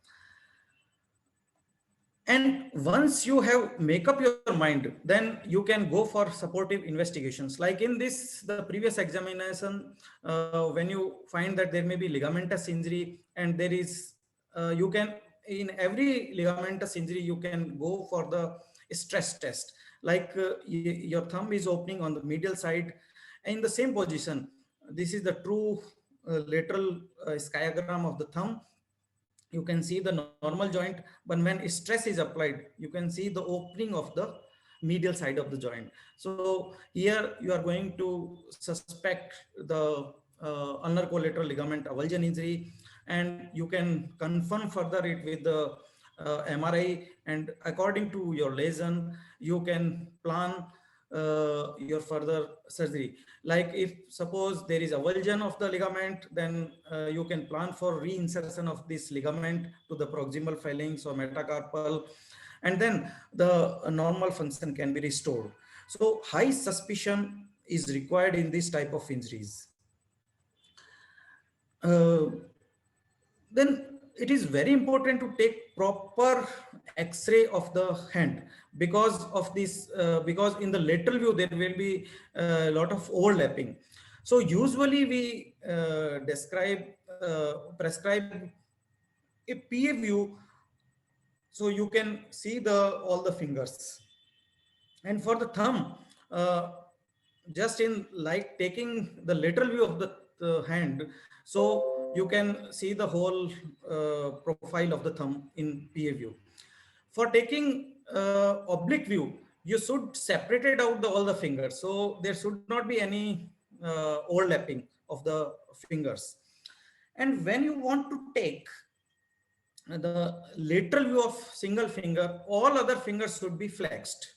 And once you have make up your mind, then you can go for supportive investigations. Like in this, the previous examination, when you find that there may be ligamentous injury, and there is, you can, in every ligamentous injury, you can go for the stress test. Like your thumb is opening on the medial side, in the same position. This is the true lateral sciagram of the thumb. You can see the normal joint, but when stress is applied, you can see the opening of the medial side of the joint. So here you are going to suspect the ulnar collateral ligament avulsion injury, and you can confirm further it with the MRI, and according to your lesion, you can plan your further surgery. Like if suppose there is avulsion of the ligament, then you can plan for reinsertion of this ligament to the proximal phalanx or metacarpal, and then the normal function can be restored. So high suspicion is required in this type of injuries. Then it is very important to take proper X-ray of the hand, because of this, because in the lateral view there will be a lot of overlapping. So usually we prescribe a PA view, so you can see all the fingers. And for the thumb, just in like taking the lateral view of the hand, so you can see the whole profile of the thumb in PA view. For taking oblique view, you should separate it out all the fingers, so there should not be any overlapping of the fingers. And when you want to take the lateral view of single finger, all other fingers should be flexed,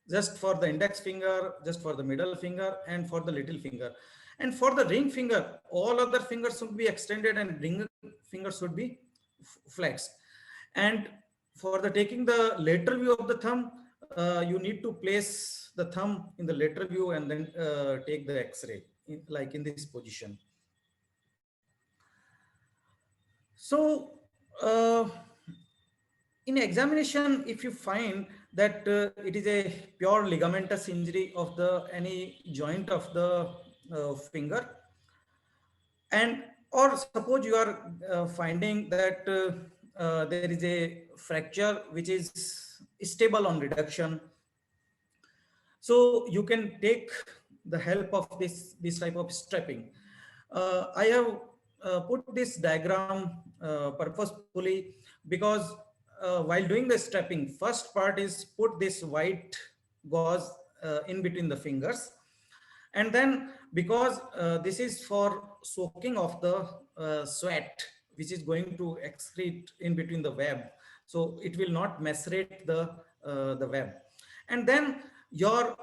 just for the index finger, just for the middle finger, and for the little finger. And for the ring finger, all other fingers should be extended and ring finger should be flexed. And for the taking the lateral view of the thumb, you need to place the thumb in the lateral view and then take the X-ray, like in this position. So in examination, if you find that it is a pure ligamentous injury of the any joint of the finger, and or suppose you are finding that there is a fracture which is stable on reduction, so you can take the help of this type of strapping. I have put this diagram purposefully because while doing the strapping, first part is put this white gauze in between the fingers, and then because this is for soaking of the sweat which is going to excrete in between the web, so it will not macerate the web. And then your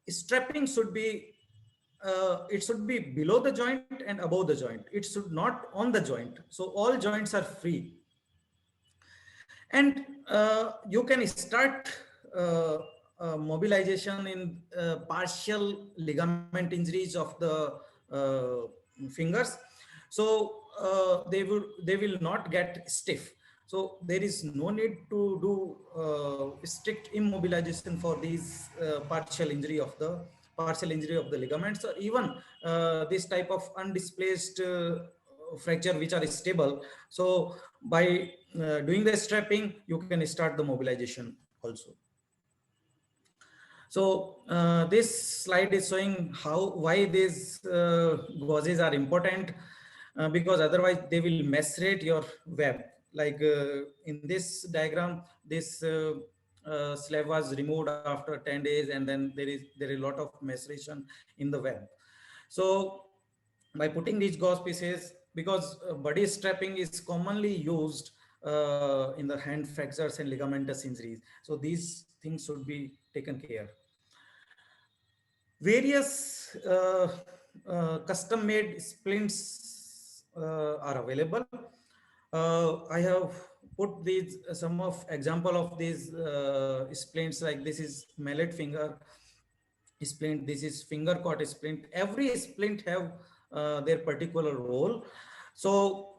strapping should be it should be below the joint and above the joint. It should not on the joint, so all joints are free. And you can start mobilization in partial ligament injuries of the fingers, so they will not get stiff. So there is no need to do strict immobilization for these partial injury of the ligaments, or even this type of undisplaced fracture which are stable. So by doing the strapping, you can start the mobilization also. So this slide is showing why these gauzes are important, because otherwise they will macerate your web. Like in this diagram, this slab was removed after 10 days, and then there is a lot of maceration in the web. So by putting these gauze pieces, because body strapping is commonly used in the hand fractures and ligamentous injuries, so these things should be taken care. Various custom-made splints are available. I have put these some of example of these splints, like this is mallet finger splint, this is finger caught splint. Every splint have their particular role. So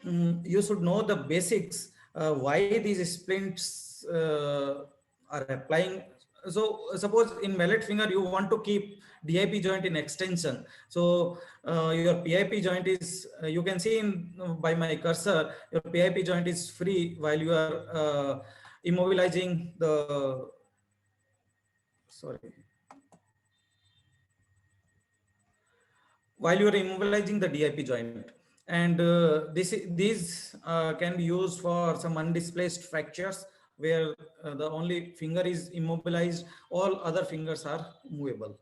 you should know the basics, why these splints are applying. So suppose in mallet finger you want to keep DIP joint in extension. So your PIP joint is, you can see in by my cursor, your PIP joint is free while you are immobilizing the, sorry, while you are immobilizing the DIP joint. And these can be used for some undisplaced fractures where the only finger is immobilized, all other fingers are movable.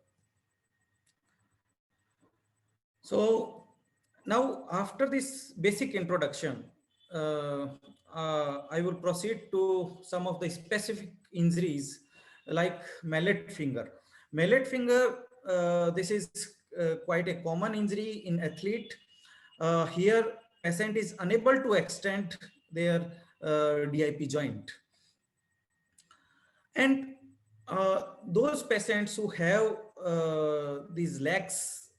So now after this basic introduction, I will proceed to some of the specific injuries like mallet finger. Mallet finger, this is quite a common injury in athlete. Here, patient is unable to extend their DIP joint. And those patients who have these lax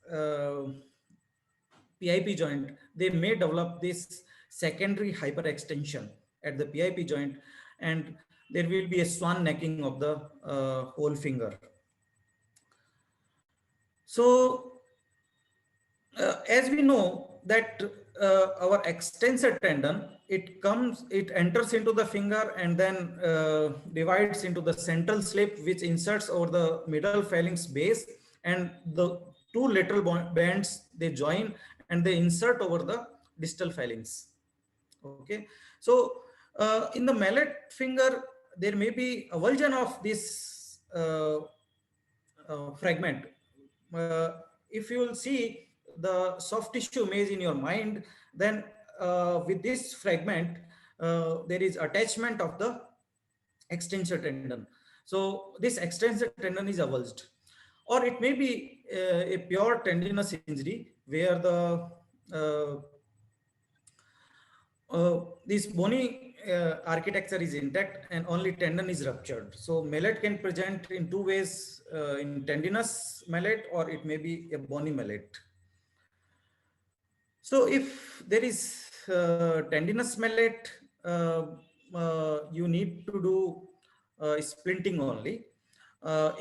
PIP joint, they may develop this secondary hyperextension at the PIP joint, and there will be a swan necking of the whole finger. So as we know that our extensor tendon, it enters into the finger and then divides into the central slip, which inserts over the middle phalanx base, and the two lateral bands, they join and they insert over the distal phalanx. Okay, so in the mallet finger, there may be a avulsion of this fragment. If you will see the soft tissue image in your mind, then with this fragment, there is attachment of the extensor tendon. So this extensor tendon is avulsed, or it may be a pure tendinous injury where the this bony architecture is intact and only tendon is ruptured. So mallet can present in two ways, in tendinous mallet, or it may be a bony mallet. So if there is tendinous mallet, you need to do splinting only.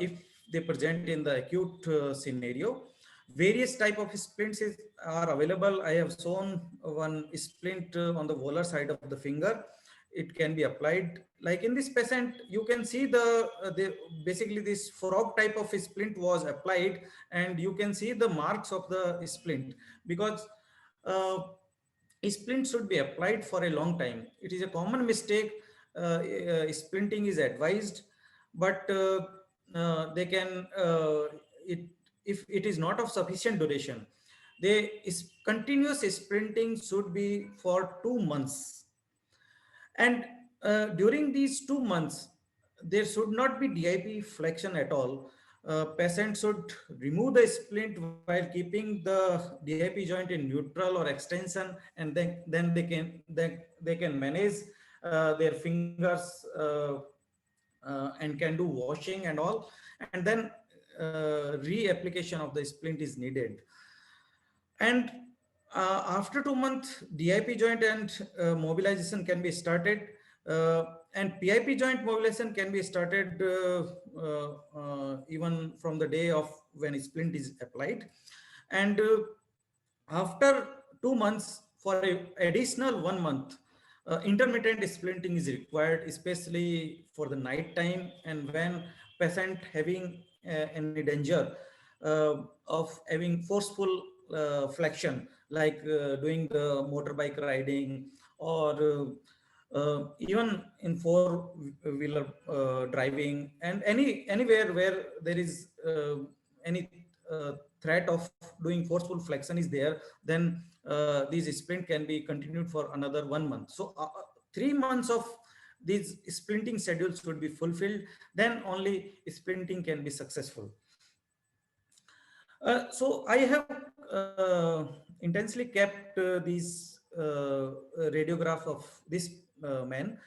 If they present in the acute scenario, various type of splints are available. I have shown one splint on the volar side of the finger. It can be applied. Like in this patient, you can see basically this frog type of splint was applied, and you can see the marks of the splint, because splint should be applied for a long time. It is a common mistake. Splinting is advised, but they can, if it is not of sufficient duration, continuous splinting should be for 2 months. And during these 2 months, there should not be DIP flexion at all. Patient should remove the splint while keeping the DIP joint in neutral or extension, and then they can manage their fingers and can do washing and all, and then reapplication of the splint is needed. And after 2 months, DIP joint and mobilization can be started, and PIP joint mobilization can be started even from the day of when splint is applied. And after 2 months, for an additional 1 month, intermittent splinting is required, especially for the night time and when patient having any danger of having forceful flexion, like doing the motorbike riding, or even in four-wheeler driving, and anywhere where there is any threat of doing forceful flexion is there, then these splint can be continued for another 1 month. So 3 months of these splinting schedules should be fulfilled, then only splinting can be successful. So I have intensely kept these radiograph of this man.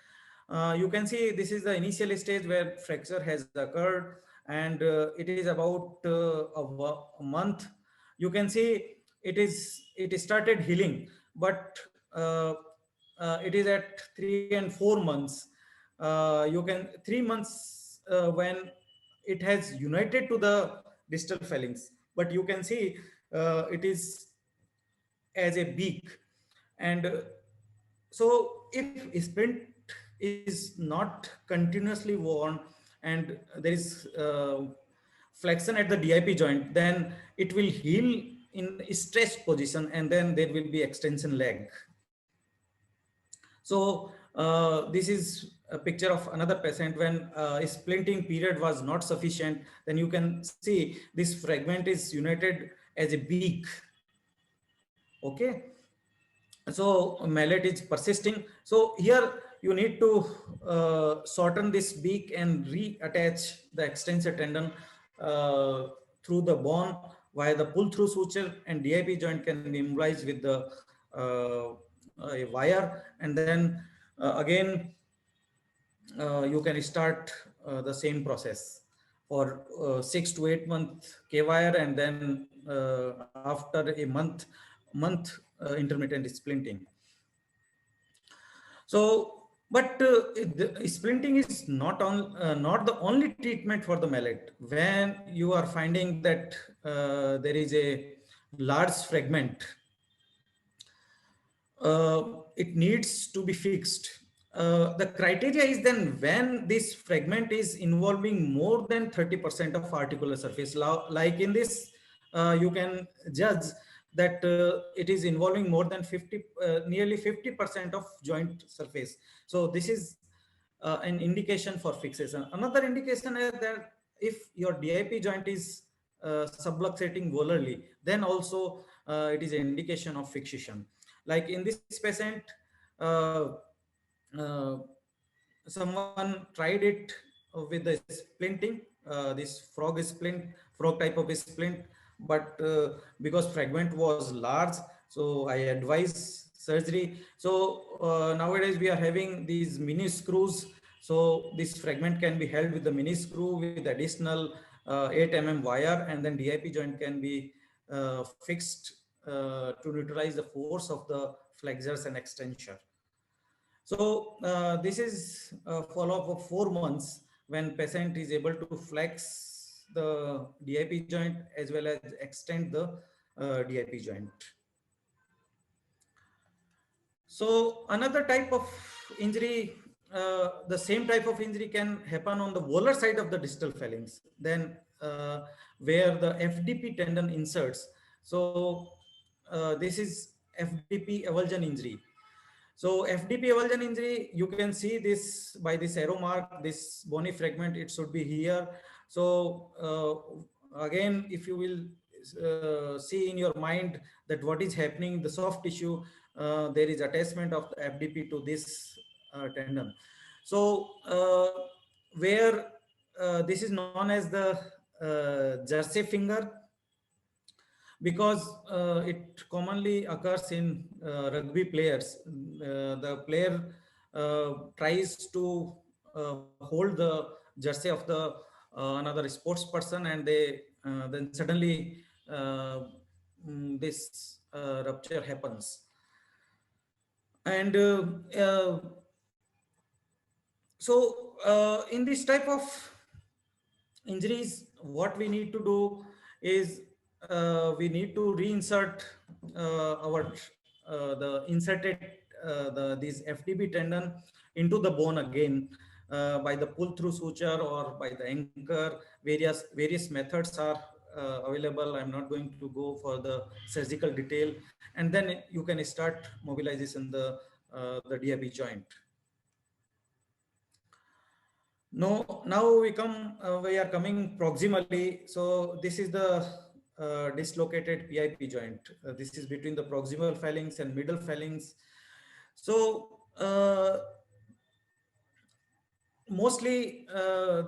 You can see this is the initial stage where fracture has occurred, and it is about a month. You can see it started healing, but it is at 3 and 4 months. You can 3 months when it has united to the distal phalanx, but you can see it is as a beak. And so if splint is not continuously worn and there is flexion at the DIP joint, then it will heal in stretched position, and then there will be extension leg. So this is a picture of another patient when splinting period was not sufficient. Then you can see this fragment is united as a beak. Okay, so mallet is persisting. So here you need to shorten this beak and reattach the extensor tendon through the bone via the pull-through suture, and DIP joint can be immobilized with the a wire, and then again you can start the same process for 6 to 8 month K-wire, and then after a month intermittent splinting. So, but the splinting is not the only treatment for the mallet. When you are finding that there is a large fragment, it needs to be fixed. The criteria is then when this fragment is involving more than 30% of articular surface. Like in this, you can judge that it is involving more than nearly 50% of joint surface. So this is an indication for fixation. Another indication is that if your DIP joint is subluxating volarly, then also it is an indication of fixation. Like in this patient, uh, uh, someone tried it with the splinting, this frog type of splint, but because fragment was large, so I advise surgery. So nowadays we are having these mini screws. So this fragment can be held with the mini screw with additional 8 mm wire, and then DIP joint can be fixed to neutralize the force of the flexors and extensor. So this is a follow-up of 4 months when patient is able to flex the DIP joint as well as extend the DIP joint. So another type of injury, the same type of injury can happen on the volar side of the distal phalanx, then where the FDP tendon inserts. So this is FDP avulsion injury. So FDP avulsion injury, you can see this by this arrow mark, this bony fragment, it should be here. So again, if you will see in your mind that what is happening in the soft tissue, there is attachment of the FDP to this tendon. So where this is known as the jersey finger, because it commonly occurs in rugby players. The player tries to hold the jersey of the another sports person, and they then suddenly this rupture happens. And so in this type of injuries, what we need to do is we need to reinsert our the inserted these FDP tendon into the bone again by the pull-through suture or by the anchor. Various methods are available. I'm not going to go for the surgical detail, and then you can start mobilization the DIP joint. No, now we are coming proximally. So this is the dislocated PIP joint. This is between the proximal phalanx and middle phalanx. So mostly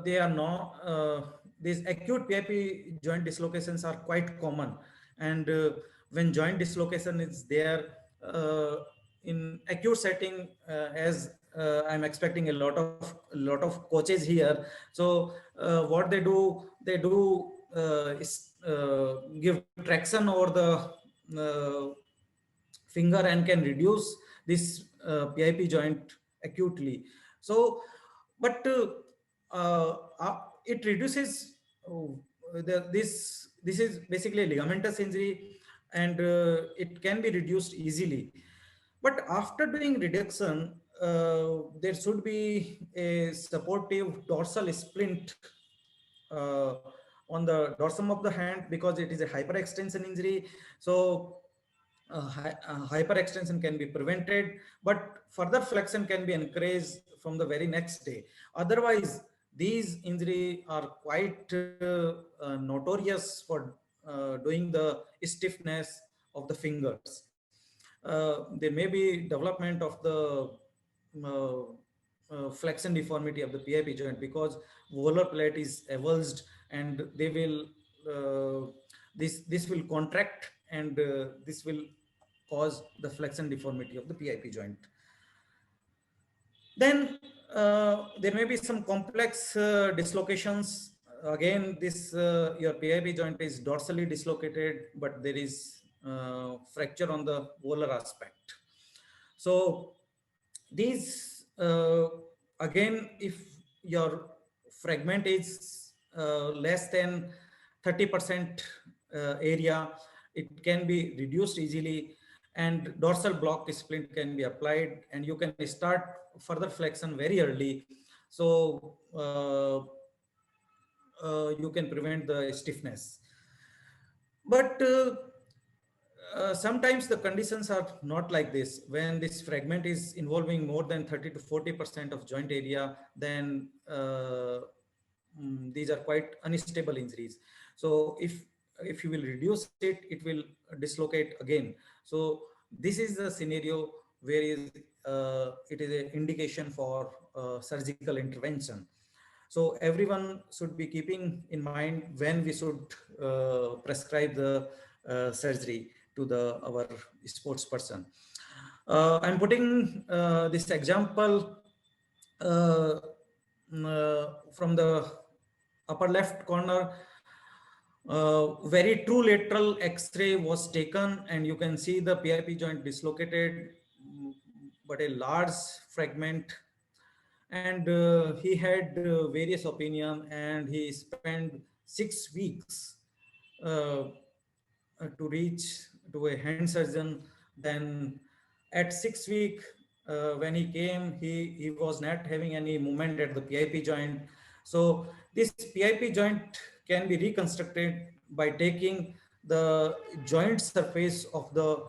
they are not these acute PIP joint dislocations are quite common. And when joint dislocation is there in acute setting, as I'm expecting a lot of coaches here. So what they do is give traction over the finger and can reduce this PIP joint acutely. So, but it reduces this is basically a ligamentous injury, and it can be reduced easily. But after doing reduction, there should be a supportive dorsal splint uh, on the dorsum of the hand, because it is a hyperextension injury. So hyperextension can be prevented, but further flexion can be encouraged from the very next day. Otherwise, these injuries are quite notorious for doing the stiffness of the fingers. There may be development of the flexion deformity of the PIP joint, because volar plate is avulsed, and they will this will contract, and this will cause the flexion deformity of the PIP joint. Then there may be some complex dislocations. Again, this your PIP joint is dorsally dislocated, but there is fracture on the volar aspect. So these again, if your fragment is less than 30% area, it can be reduced easily, and dorsal block splint can be applied, and you can start further flexion very early. So you can prevent the stiffness. But sometimes the conditions are not like this. When this fragment is involving more than 30 to 40% of joint area, then these are quite unstable injuries. So if you will reduce it, it will dislocate again. So this is the scenario where it is an indication for surgical intervention. So everyone should be keeping in mind when we should prescribe the surgery to our sports person. I'm putting this example from the upper left corner. Very true lateral X-ray was taken, and you can see the PIP joint dislocated, but a large fragment. And he had various opinion, and he spent 6 weeks to reach to a hand surgeon. Then at 6 week, when he came, he was not having any movement at the PIP joint. So this PIP joint can be reconstructed by taking the joint surface of the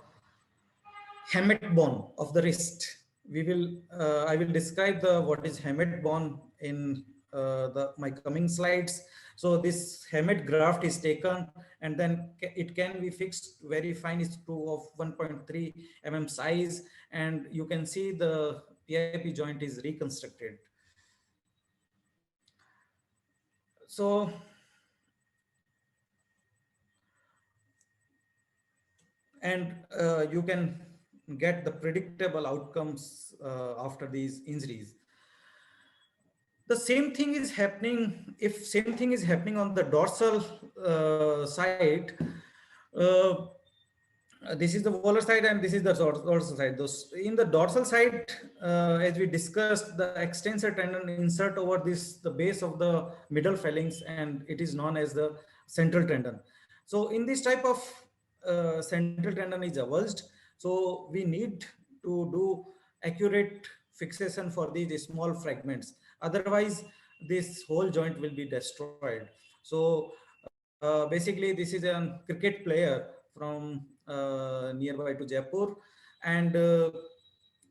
hamate bone of the wrist. We will I will describe the what is hamate bone in my coming slides. So this hamate graft is taken, and then it can be fixed very fine screw of 1.3 mm size, and you can see the PIP joint is reconstructed. So and you can get the predictable outcomes after these injuries. The same thing is happening, if same thing is happening on the dorsal side. This is the volar side, and this is the dorsal side. In the dorsal side, as we discussed, the extensor tendon insert over the base of the middle phalanx, and it is known as the central tendon. So in this type of central tendon is avulsed, so we need to do accurate fixation for these small fragments. Otherwise, this whole joint will be destroyed. So basically, this is a cricket player from nearby to Jaipur, and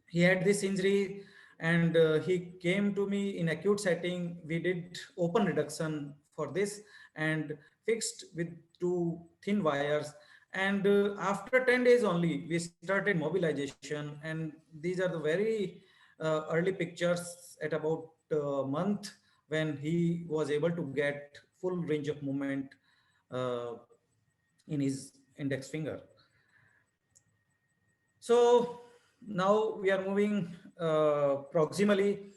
he had this injury, and he came to me in acute setting. We did open reduction for this and fixed with 2 thin wires. And after 10 days only, we started mobilization, and these are the very early pictures at about a month, when he was able to get full range of movement in his index finger. So now we are moving proximally.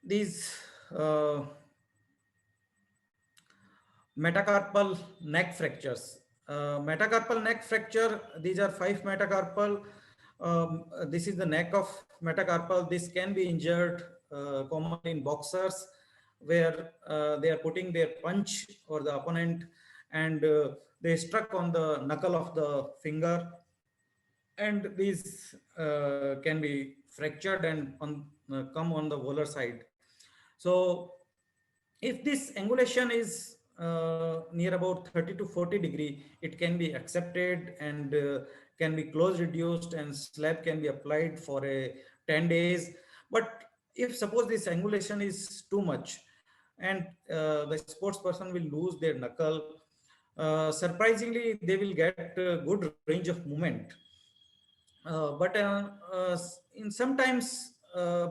These metacarpal neck fractures. Metacarpal neck fracture, these are 5 metacarpal. This is the neck of metacarpal. This can be injured commonly in boxers, where they are putting their punch or the opponent, and they struck on the knuckle of the finger, and these can be fractured and come on the volar side. So if this angulation is near about 30 to 40 degree, it can be accepted and can be close reduced and slab can be applied for a 10 days. But if suppose this angulation is too much and the sports person will lose their knuckle, surprisingly, they will get a good range of movement. But in sometimes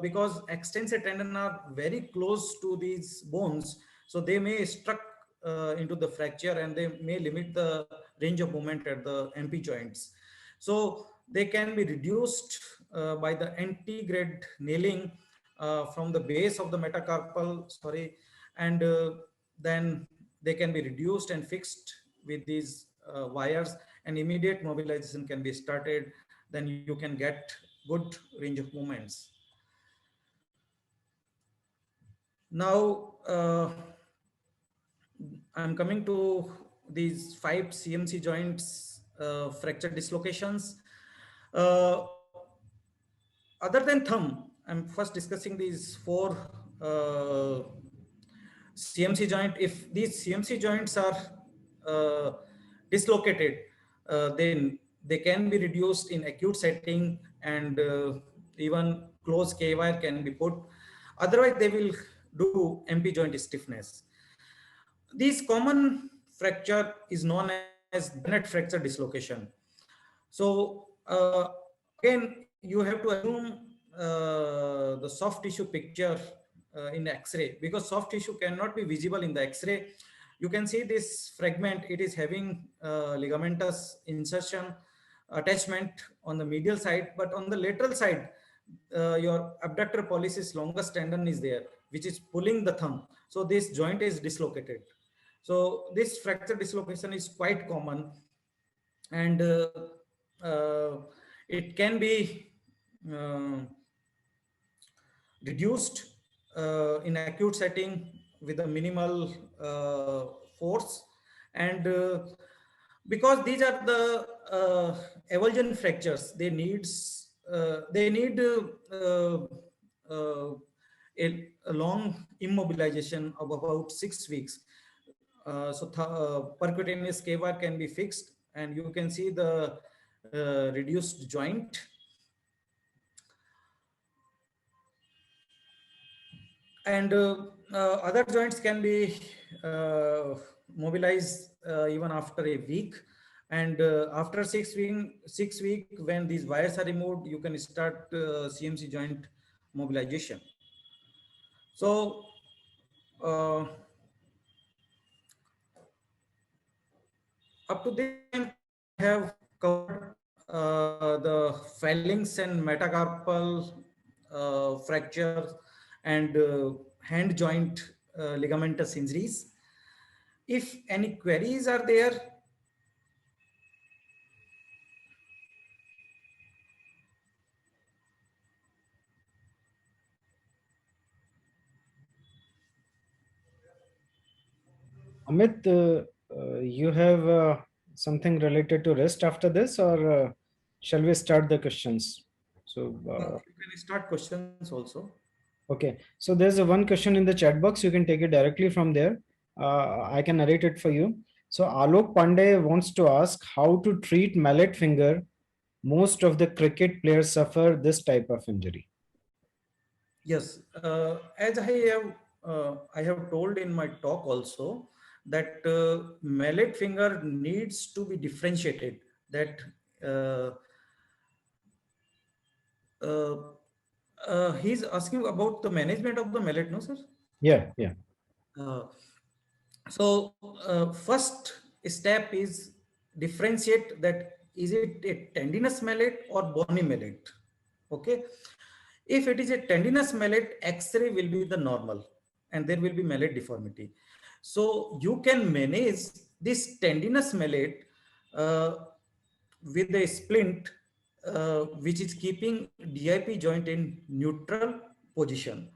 because extensor tendon are very close to these bones, so they may struck into the fracture and they may limit the range of movement at the MP joints. So they can be reduced by the antegrade nailing from the base of the metacarpal, and then they can be reduced and fixed with these wires, and immediate mobilization can be started. Then you can get good range of movements. Now, I'm coming to these 5 CMC joints fracture dislocations. Other than thumb, I'm first discussing these 4 CMC joint. If these CMC joints are dislocated, then they can be reduced in acute setting, and even closed K wire can be put. Otherwise, they will do MP joint stiffness. This common fracture is known as Bennett fracture dislocation. So again, you have to assume the soft tissue picture in X-ray, because soft tissue cannot be visible in the X-ray. You can see this fragment, it is having ligamentous insertion attachment on the medial side, but on the lateral side, your abductor pollicis longus tendon is there, which is pulling the thumb. So this joint is dislocated. So this fracture dislocation is quite common, and it can be reduced in acute setting with a minimal force, and because these are the avulsion fractures, they need a long immobilization of about 6 weeks. So percutaneous K wire can be fixed, and you can see the reduced joint. And other joints can be mobilized even after a week. And after 6 weeks, when these wires are removed, you can start CMC joint mobilization. So up to this time, I have covered the phalanx and metacarpal fractures and hand joint ligamentous injuries. If any queries are there, Amit, you have something related to rest after this, or shall we start the questions? So you can start questions also. okay, so there's one question in the chat box. You can take it directly from there. I can narrate it for you. So Alok Pandey wants to ask how to treat mallet finger. Most of the cricket players suffer this type of injury. Yes, as I have told in my talk also, that mallet finger needs to be differentiated. That He's asking about the management of the mallet, no, sir? Yeah, yeah. Uh, first step is differentiate that is it a tendinous mallet or bony mallet. Okay. If it is a tendinous mallet, X-ray will be the normal and there will be mallet deformity. So you can manage this tendinous mallet uh, with a splint which is keeping DIP joint in neutral position,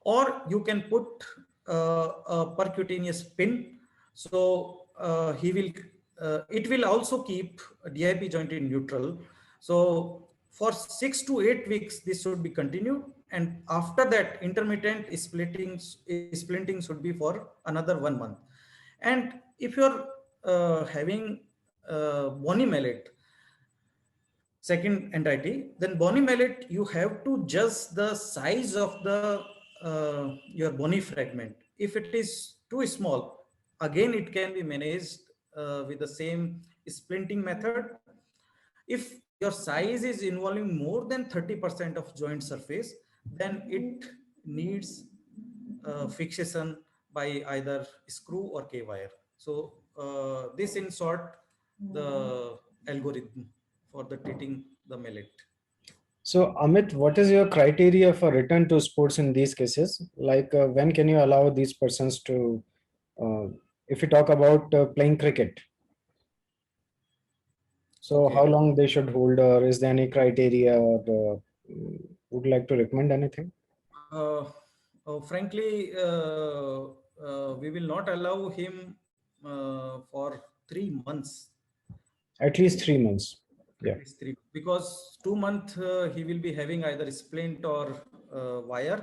or you can put a percutaneous pin. So it will also keep DIP joint in neutral. So for 6 to 8 weeks, this should be continued. And after that, intermittent splinting should be for another 1 month. And if you're having bony mallet, second entity, then bony mallet, you have to judge the size of the your bony fragment. If it is too small, again it can be managed with the same splinting method. If your size is involving more than 30% of joint surface, then it needs fixation by either screw or K-wire. So this in short, the algorithm for the treating the mallet. So Amit, what is your criteria for return to sports in these cases? Like when can you allow these persons to, if you talk about playing cricket, so Okay. how long they should hold, or is there any criteria, or would you like to recommend anything? Frankly, we will not allow him for 3 months. At least 3 months. Yeah. At least 3, because 2 months he will be having either splint or wire,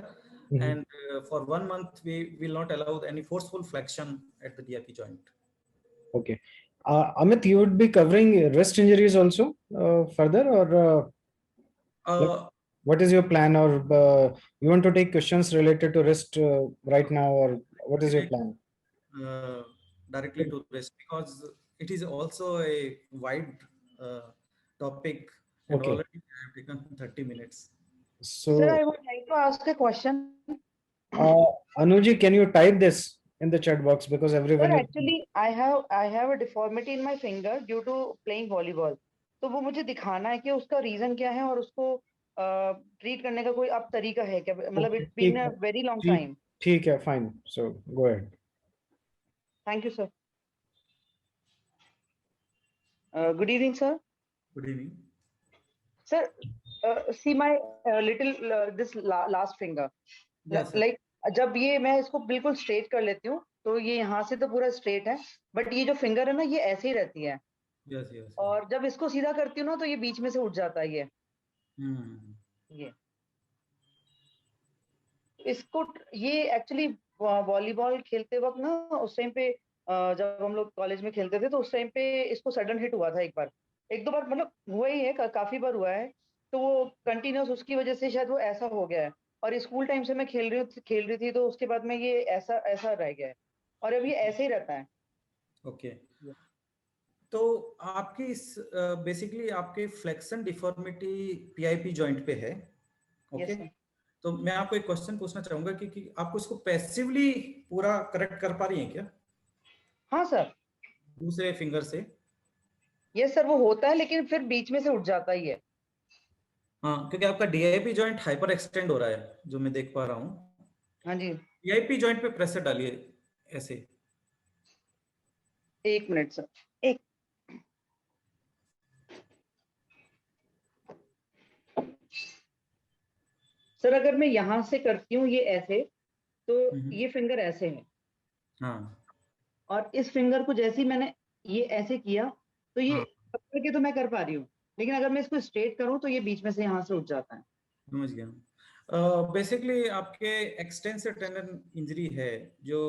Mhm. and for 1 month we will not allow any forceful flexion at the DIP joint. Okay. Amit, you would be covering wrist injuries also further, or Uh, what is your plan, or you want to take questions related to wrist right now, or what is your plan? uh, Directly to this, because it is also a wide topic, and Okay. already I have taken 30 minutes. Sir, So, I would like to ask a question. Anuji, can you type this in the chat box, because Sir, everyone is. actually, I have a deformity in my finger due to playing volleyball. तो वो मुझे दिखाना है कि उसका reason क्या है और उसको ट्रीट करने का कोई अब तरीका है क्या, मतलब Okay, इट्स बीन ठीक अ है, वेरी लॉन्ग ठीक टाइम. ठीक है, fine. So go ahead. Thank you, sir. Good evening, sir. Good evening. Sir, see my little this last finger. Yes, sir. Like जब ये मैं इसको बिल्कुल स्ट्रेट कर लेती हूँ तो ये यहाँ से तो पूरा स्ट्रेट है, बट ये जो फिंगर है ना ये ऐसे ही रहती है. Yes, yes. और जब इसको सीधा करती हूँ ना तो ये बीच में से उठ जाता है ये इसको ये एक्चुअली वॉलीबॉल खेलते वक्त ना उस टाइम पे जब हम लोग कॉलेज में खेलते थे तो उस टाइम पे इसको सडन हिट हुआ था एक दो बार, मतलब हुआ ही है, काफी बार हुआ है. तो वो कंटिन्यूस उसकी वजह से शायद वो ऐसा हो गया है. और स्कूल टाइम से मैं खेल रही थी तो उसके बाद में ये ऐसा ऐसा रह गया है और अब ये ऐसे ही रहता है. ओके. तो आपकी इस बेसिकली आपके फ्लेक्शन डिफॉर्मिटी पीआईपी जॉइंट पे है. ओके. तो मैं आपको एक क्वेश्चन पूछना चाहूंगा कि आपको इसको पैसिवली पूरा करेक्ट कर पा रही हैं क्या? हाँ सर. दूसरे फिंगर से? यस सर, वो होता है लेकिन फिर बीच में से उठ जाता ही है. हाँ, क्योंकि आपका डीआईपी जॉइंट हाइपर एक्सटेंड हो रहा है जो मैं देख पा रहा हूँ. हाँ जी. डीआईपी जॉइंट पे प्रेशर डालिए ऐसे. 1 मिनट सर. एक सर अगर मैं यहाँ से करती हूँ ये ऐसे तो ये फिंगर ऐसे है. हाँ. और इस फिंगर को जैसे ही मैंने ये ऐसे किया तो ये पकड़ के तो मैं कर पा रही हूँ, लेकिन अगर मैं इसको स्ट्रेट करूँ तो ये बीच में से यहाँ से उठ जाता है. समझ गया. बेसिकली आपके एक्सटेंसर टेंडन इंजरी है जो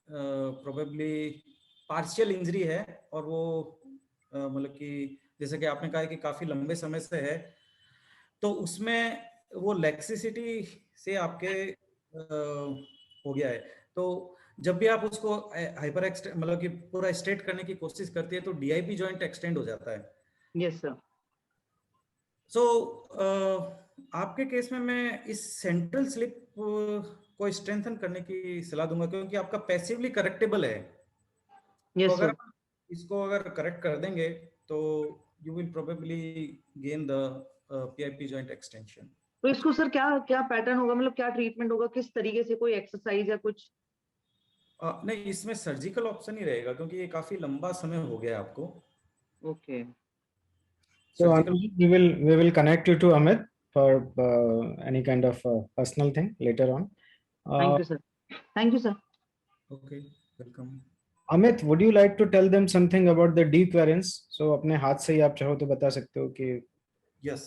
प्रोबेबली पार्शियल इंजरी है, और वो मतलब कि जैसे कि आपने कहा कि काफी लंबे समय से है, तो उसमें वो लैक्सिसिटी से आपके हो गया है. तो जब भी आप उसको हाइपर एक्सटेंड मतलब कि पूरा स्ट्रेट करने की कोशिश करती है तो डीआईपी जॉइंट एक्सटेंड हो जाता है. Yes sir. So आपके केस में मैं इस सेंट्रल स्लिप को स्ट्रेंथन करने की सलाह दूंगा, क्योंकि आपका पैसिवली करेक्टेबल है। तो यस अगर सर। आप इसको अगर करेक्ट कर देंगे तो you will probably gain the PIP joint extension. तो इसको सर क्या क्या पैटर्न होगा, मतलब क्या ट्रीटमेंट होगा, किस तरीके से, कोई एक्सरसाइज या कुछ? नहीं, इसमें सर्जिकल ऑप्शन ही रहेगा, क्योंकि ये काफी लंबा समय हो गया आपको। Okay. So surgical. Anuj, we will connect you to Amit for any kind of personal thing later on. Thank you sir, thank you sir. Okay, welcome. Amit, would you like to tell them something about the deep variance? So अपने हाथ से ही आप चाहो तो बता सकते हो कि यस,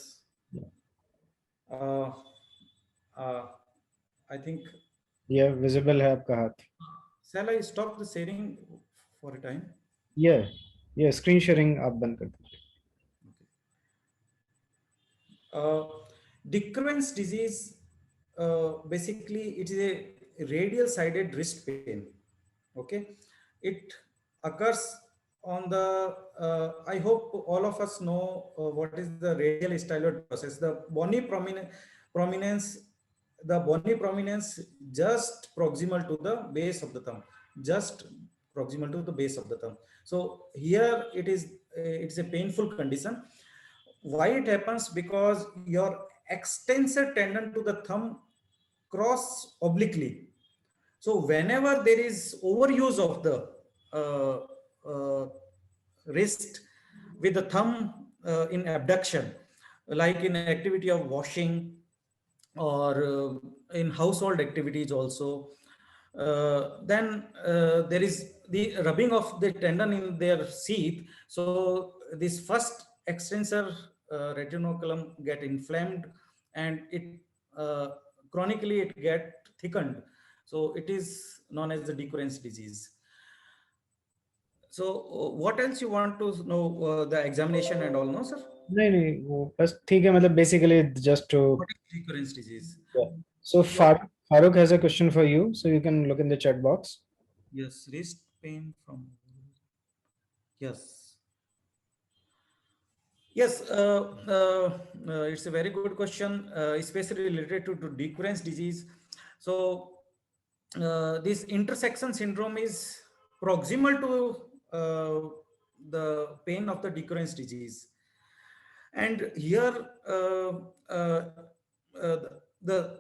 आई थिंक ये विजिबल है आपका हाथ। shall I stop the sharing for a time? ये स्क्रीन शेयरिंग आप बंद कर दीजिए। Dickren's disease, basically it is a radial sided wrist pain. Okay, it occurs on the I hope all of us know what is the radial styloid process. The bony prominence, the bony prominence just proximal to the base of the thumb, just proximal to the base of the thumb. So here it is, it's a painful condition. Why it happens? Because your extensor tendon to the thumb cross obliquely. So whenever there is overuse of the uh, uh, wrist with the thumb in abduction, like in activity of washing or in household activities also, then there is the rubbing of the tendon in their sheath. So this first extensor retinoculum get inflamed, and it chronically it get thickened. So it is known as the Dickren's disease. So what else you want to know, the examination and all, no sir? नहीं वो बस ठीक है, मतलब basically just to What is Dickren's disease? yeah. So Farooq has a question for you, so you can look in the chat box. Yes, wrist pain from, yes. Yes, it's a very good question, especially related to Dickren's disease. So this intersection syndrome is proximal to the pain of the Dickren's disease. And here uh, the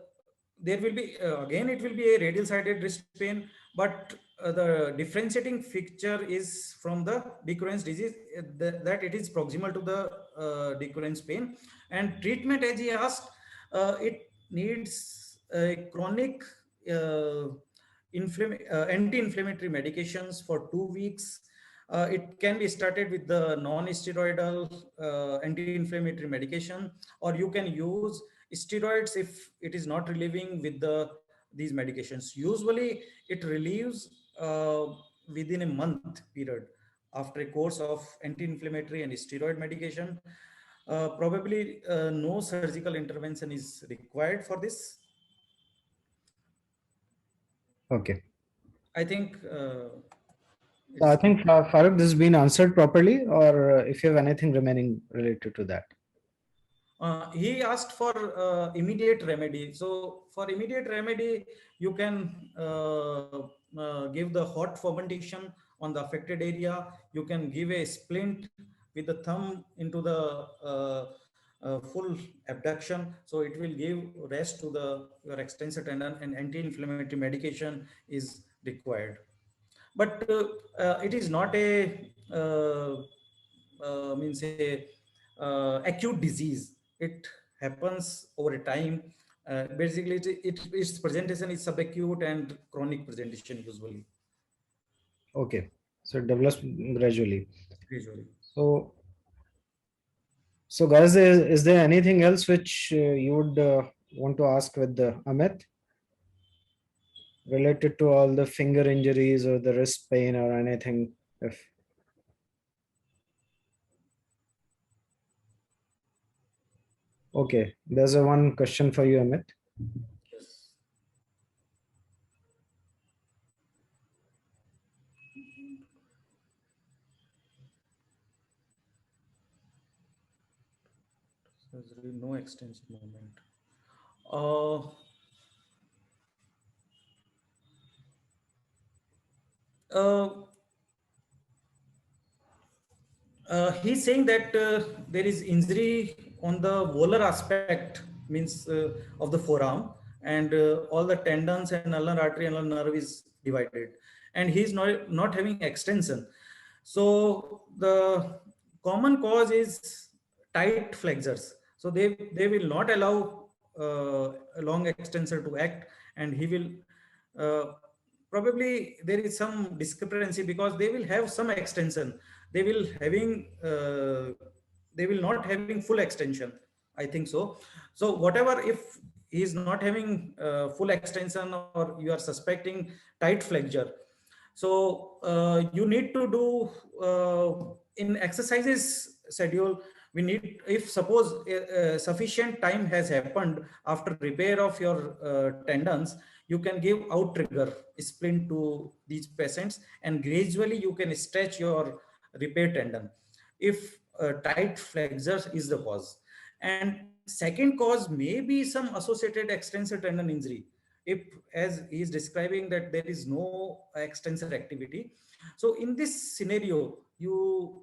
there will be again it will be a radial sided wrist pain, but the differentiating feature is from the Dickren's disease, that it is proximal to the Dickren's pain. And treatment, as he asked, it needs a chronic anti-inflammatory medications for 2 weeks. It can be started with the non-steroidal anti-inflammatory medication, or you can use steroids if it is not relieving with these medications. Usually it relieves within a month period after a course of anti-inflammatory and steroid medication. Probably no surgical intervention is required for this. Okay. I think So I think Farooq, this has been answered properly, or if you have anything remaining related to that. He asked for immediate remedy. So for immediate remedy, you can give the hot fermentation on the affected area. You can give a splint with the thumb into the full abduction. So it will give rest to your extensor tendon, and anti-inflammatory medication is required. But it is not a means a acute disease. It happens over time. Basically, its presentation is subacute and chronic presentation usually. Okay, so it develops gradually. Usually. So guys, is there anything else which you would want to ask with Amit related to all the finger injuries or the wrist pain or anything? If okay, there's a one question for you, Amit. Yes. There's really no extension moment. Uh, uh, he's saying that there is injury on the volar aspect, means of the forearm, and all the tendons and ulnar artery and ulnar nerve is divided, and he's not having extension. So the common cause is tight flexors. So they will not allow a long extensor to act, and he will probably there is some discrepancy because they will have some extension. They will having they will not having full extension. I think so. So whatever, if he is not having full extension or you are suspecting tight flexure, so you need to do in exercises schedule. We need, if suppose sufficient time has happened after repair of your tendons, you can give out trigger splint to these patients, and gradually you can stretch your repair tendon if tight flexors is the cause. And second cause may be some associated extensor tendon injury, if, as he is describing, that there is no extensor activity. So in this scenario, you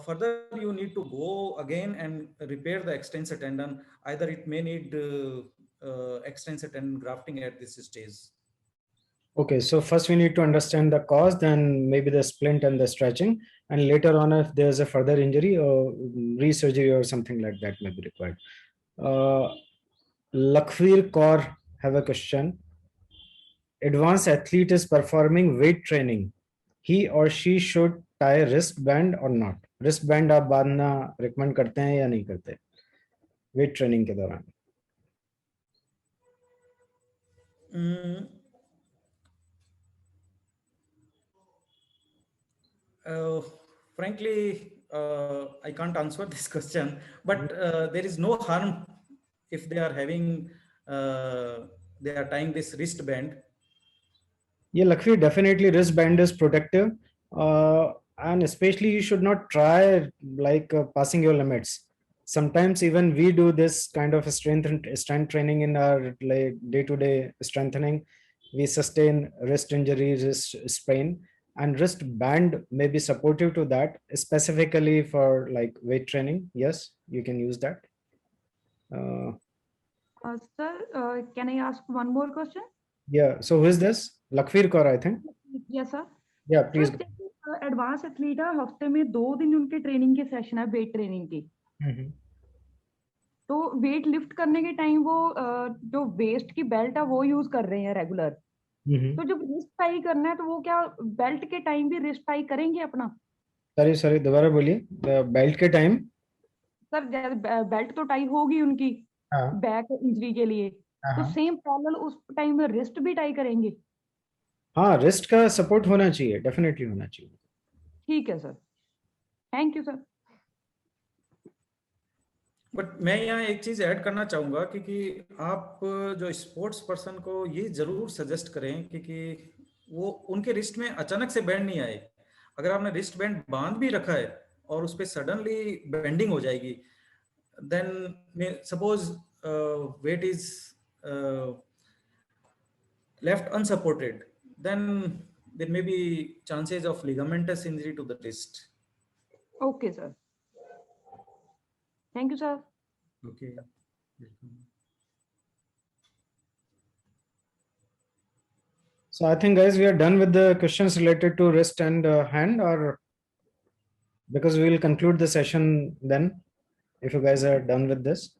further you need to go again and repair the extensor tendon. Either it may need extensor tendon grafting at this stage. Okay, so first we need to understand the cause, then maybe the splint and the stretching, and later on if there's a further injury or resurgery or something like that may be required. Lakhvir Kaur have a question. Advanced athlete is performing weight training. He or she should tie wristband or not? Wristband आप बांधना recommend करते हैं या नहीं करते weight training के दौरान? Frankly, I can't answer this question, but there is no harm if they are having, they are tying this wristband. Yeah, Lakhvir, definitely wristband is protective, and especially you should not try like passing your limits. Sometimes even we do this kind of strength training in our like day-to-day strengthening. We sustain wrist injury, wrist sprain, and wristband may be supportive to that, specifically for like weight training. Yes, you can use that. Sir, can I ask one more question? Yeah. So who is this? Lakhvir Kaur, I think. Yes, sir. Yeah, please. Advance athlete है, हफ्ते में 2 दिन उनके training के session है weight training की. तो weight lift करने के टाइम वो जो वेस्ट की बेल्ट है वो यूज कर रहे हैं रेगुलर. तो जब रिस्ट टाई करना है तो वो क्या बेल्ट के टाइम भी रिस्ट टाई करेंगे अपना? सॉरी दोबारा बोलिए. बेल्ट के टाइम सर बेल्ट तो टाई होगी उनकी बैक इंजरी के लिए, तो सेम पैरेलल उस टाइम में रिस्ट भी टाई करेंगे? हाँ, रिस्ट का सपोर्ट होना चाहिए, डेफिनेटली होना चाहिए. ठीक है sir, thank you sir. But मैं यहाँ एक चीज ऐड करना चाहूंगा क्योंकि आप जो स्पोर्ट्स पर्सन को ये जरूर सजेस्ट करें क्योंकि वो उनके रिस्ट में अचानक से बैंड नहीं आए. अगर आपने रिस्ट बैंड बांध भी रखा है और उस पर सडनली बेंडिंग हो जाएगी, then suppose weight is left unsupported, then there may be chances of ligamentous injury to the wrist. Okay, sir. Thank you, sir. Okay. So I think, guys, we are done with the questions related to wrist and hand, or because we will conclude the session then, if you guys are done with this.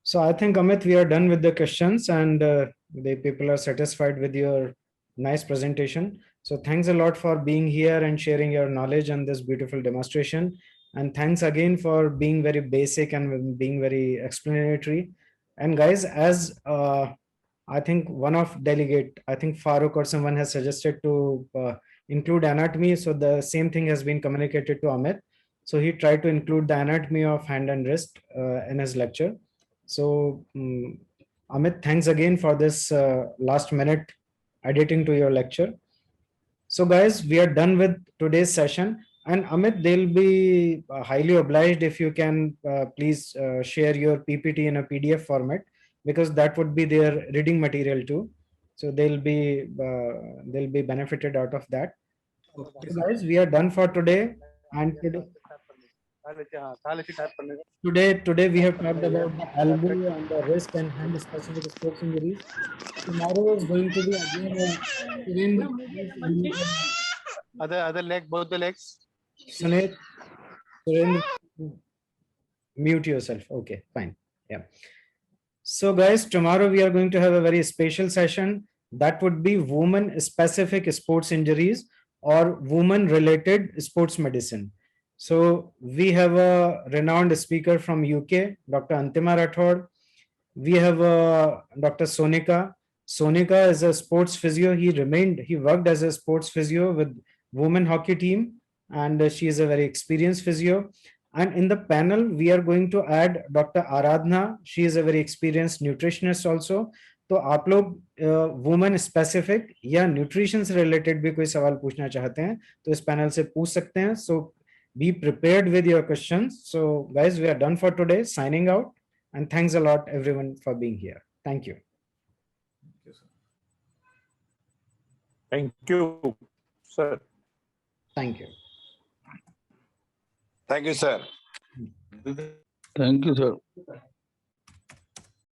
So I think, Amit, we are done with the questions, and the people are satisfied with your nice presentation. So thanks a lot for being here and sharing your knowledge on this beautiful demonstration. And thanks again for being very basic and being very explanatory. And guys, as I think one of delegate, I think Farooq or someone has suggested to include anatomy. So the same thing has been communicated to Amit. So he tried to include the anatomy of hand and wrist in his lecture. So Amit, thanks again for this last minute editing to your lecture. So guys, we are done with today's session. And Amit, they'll be highly obliged if you can please share your PPT in a PDF format, because that would be their reading material too. So they'll be benefited out of that. Okay, So sir. guys, we are done for today. And today we have talked about the elbow and the wrist and hand specific sports injuries. Tomorrow is going to be again Other leg, both the legs. Sunil, Surendra, mute yourself. Okay, fine. Yeah. So guys, tomorrow we are going to have a very special session that would be women specific sports injuries or women related sports medicine. So we have a renowned speaker from UK, Dr. Antima Rathod. We have Dr. Sonika. Sonika is a sports physio. He worked as a sports physio with women hockey team, and she is a very experienced physio. And in the panel, we are going to add Dr. Aradhna. She is a very experienced nutritionist also. तो आप लोग women specific या nutrition से related भी कोई सवाल पूछना चाहते हैं तो इस पैनल से पूछ सकते हैं. So be prepared with your questions. So guys, we are done for today. Signing out. And thanks a lot, everyone, for being here. Thank you. Thank you, sir. Thank you. Thank you, sir. Thank you, sir.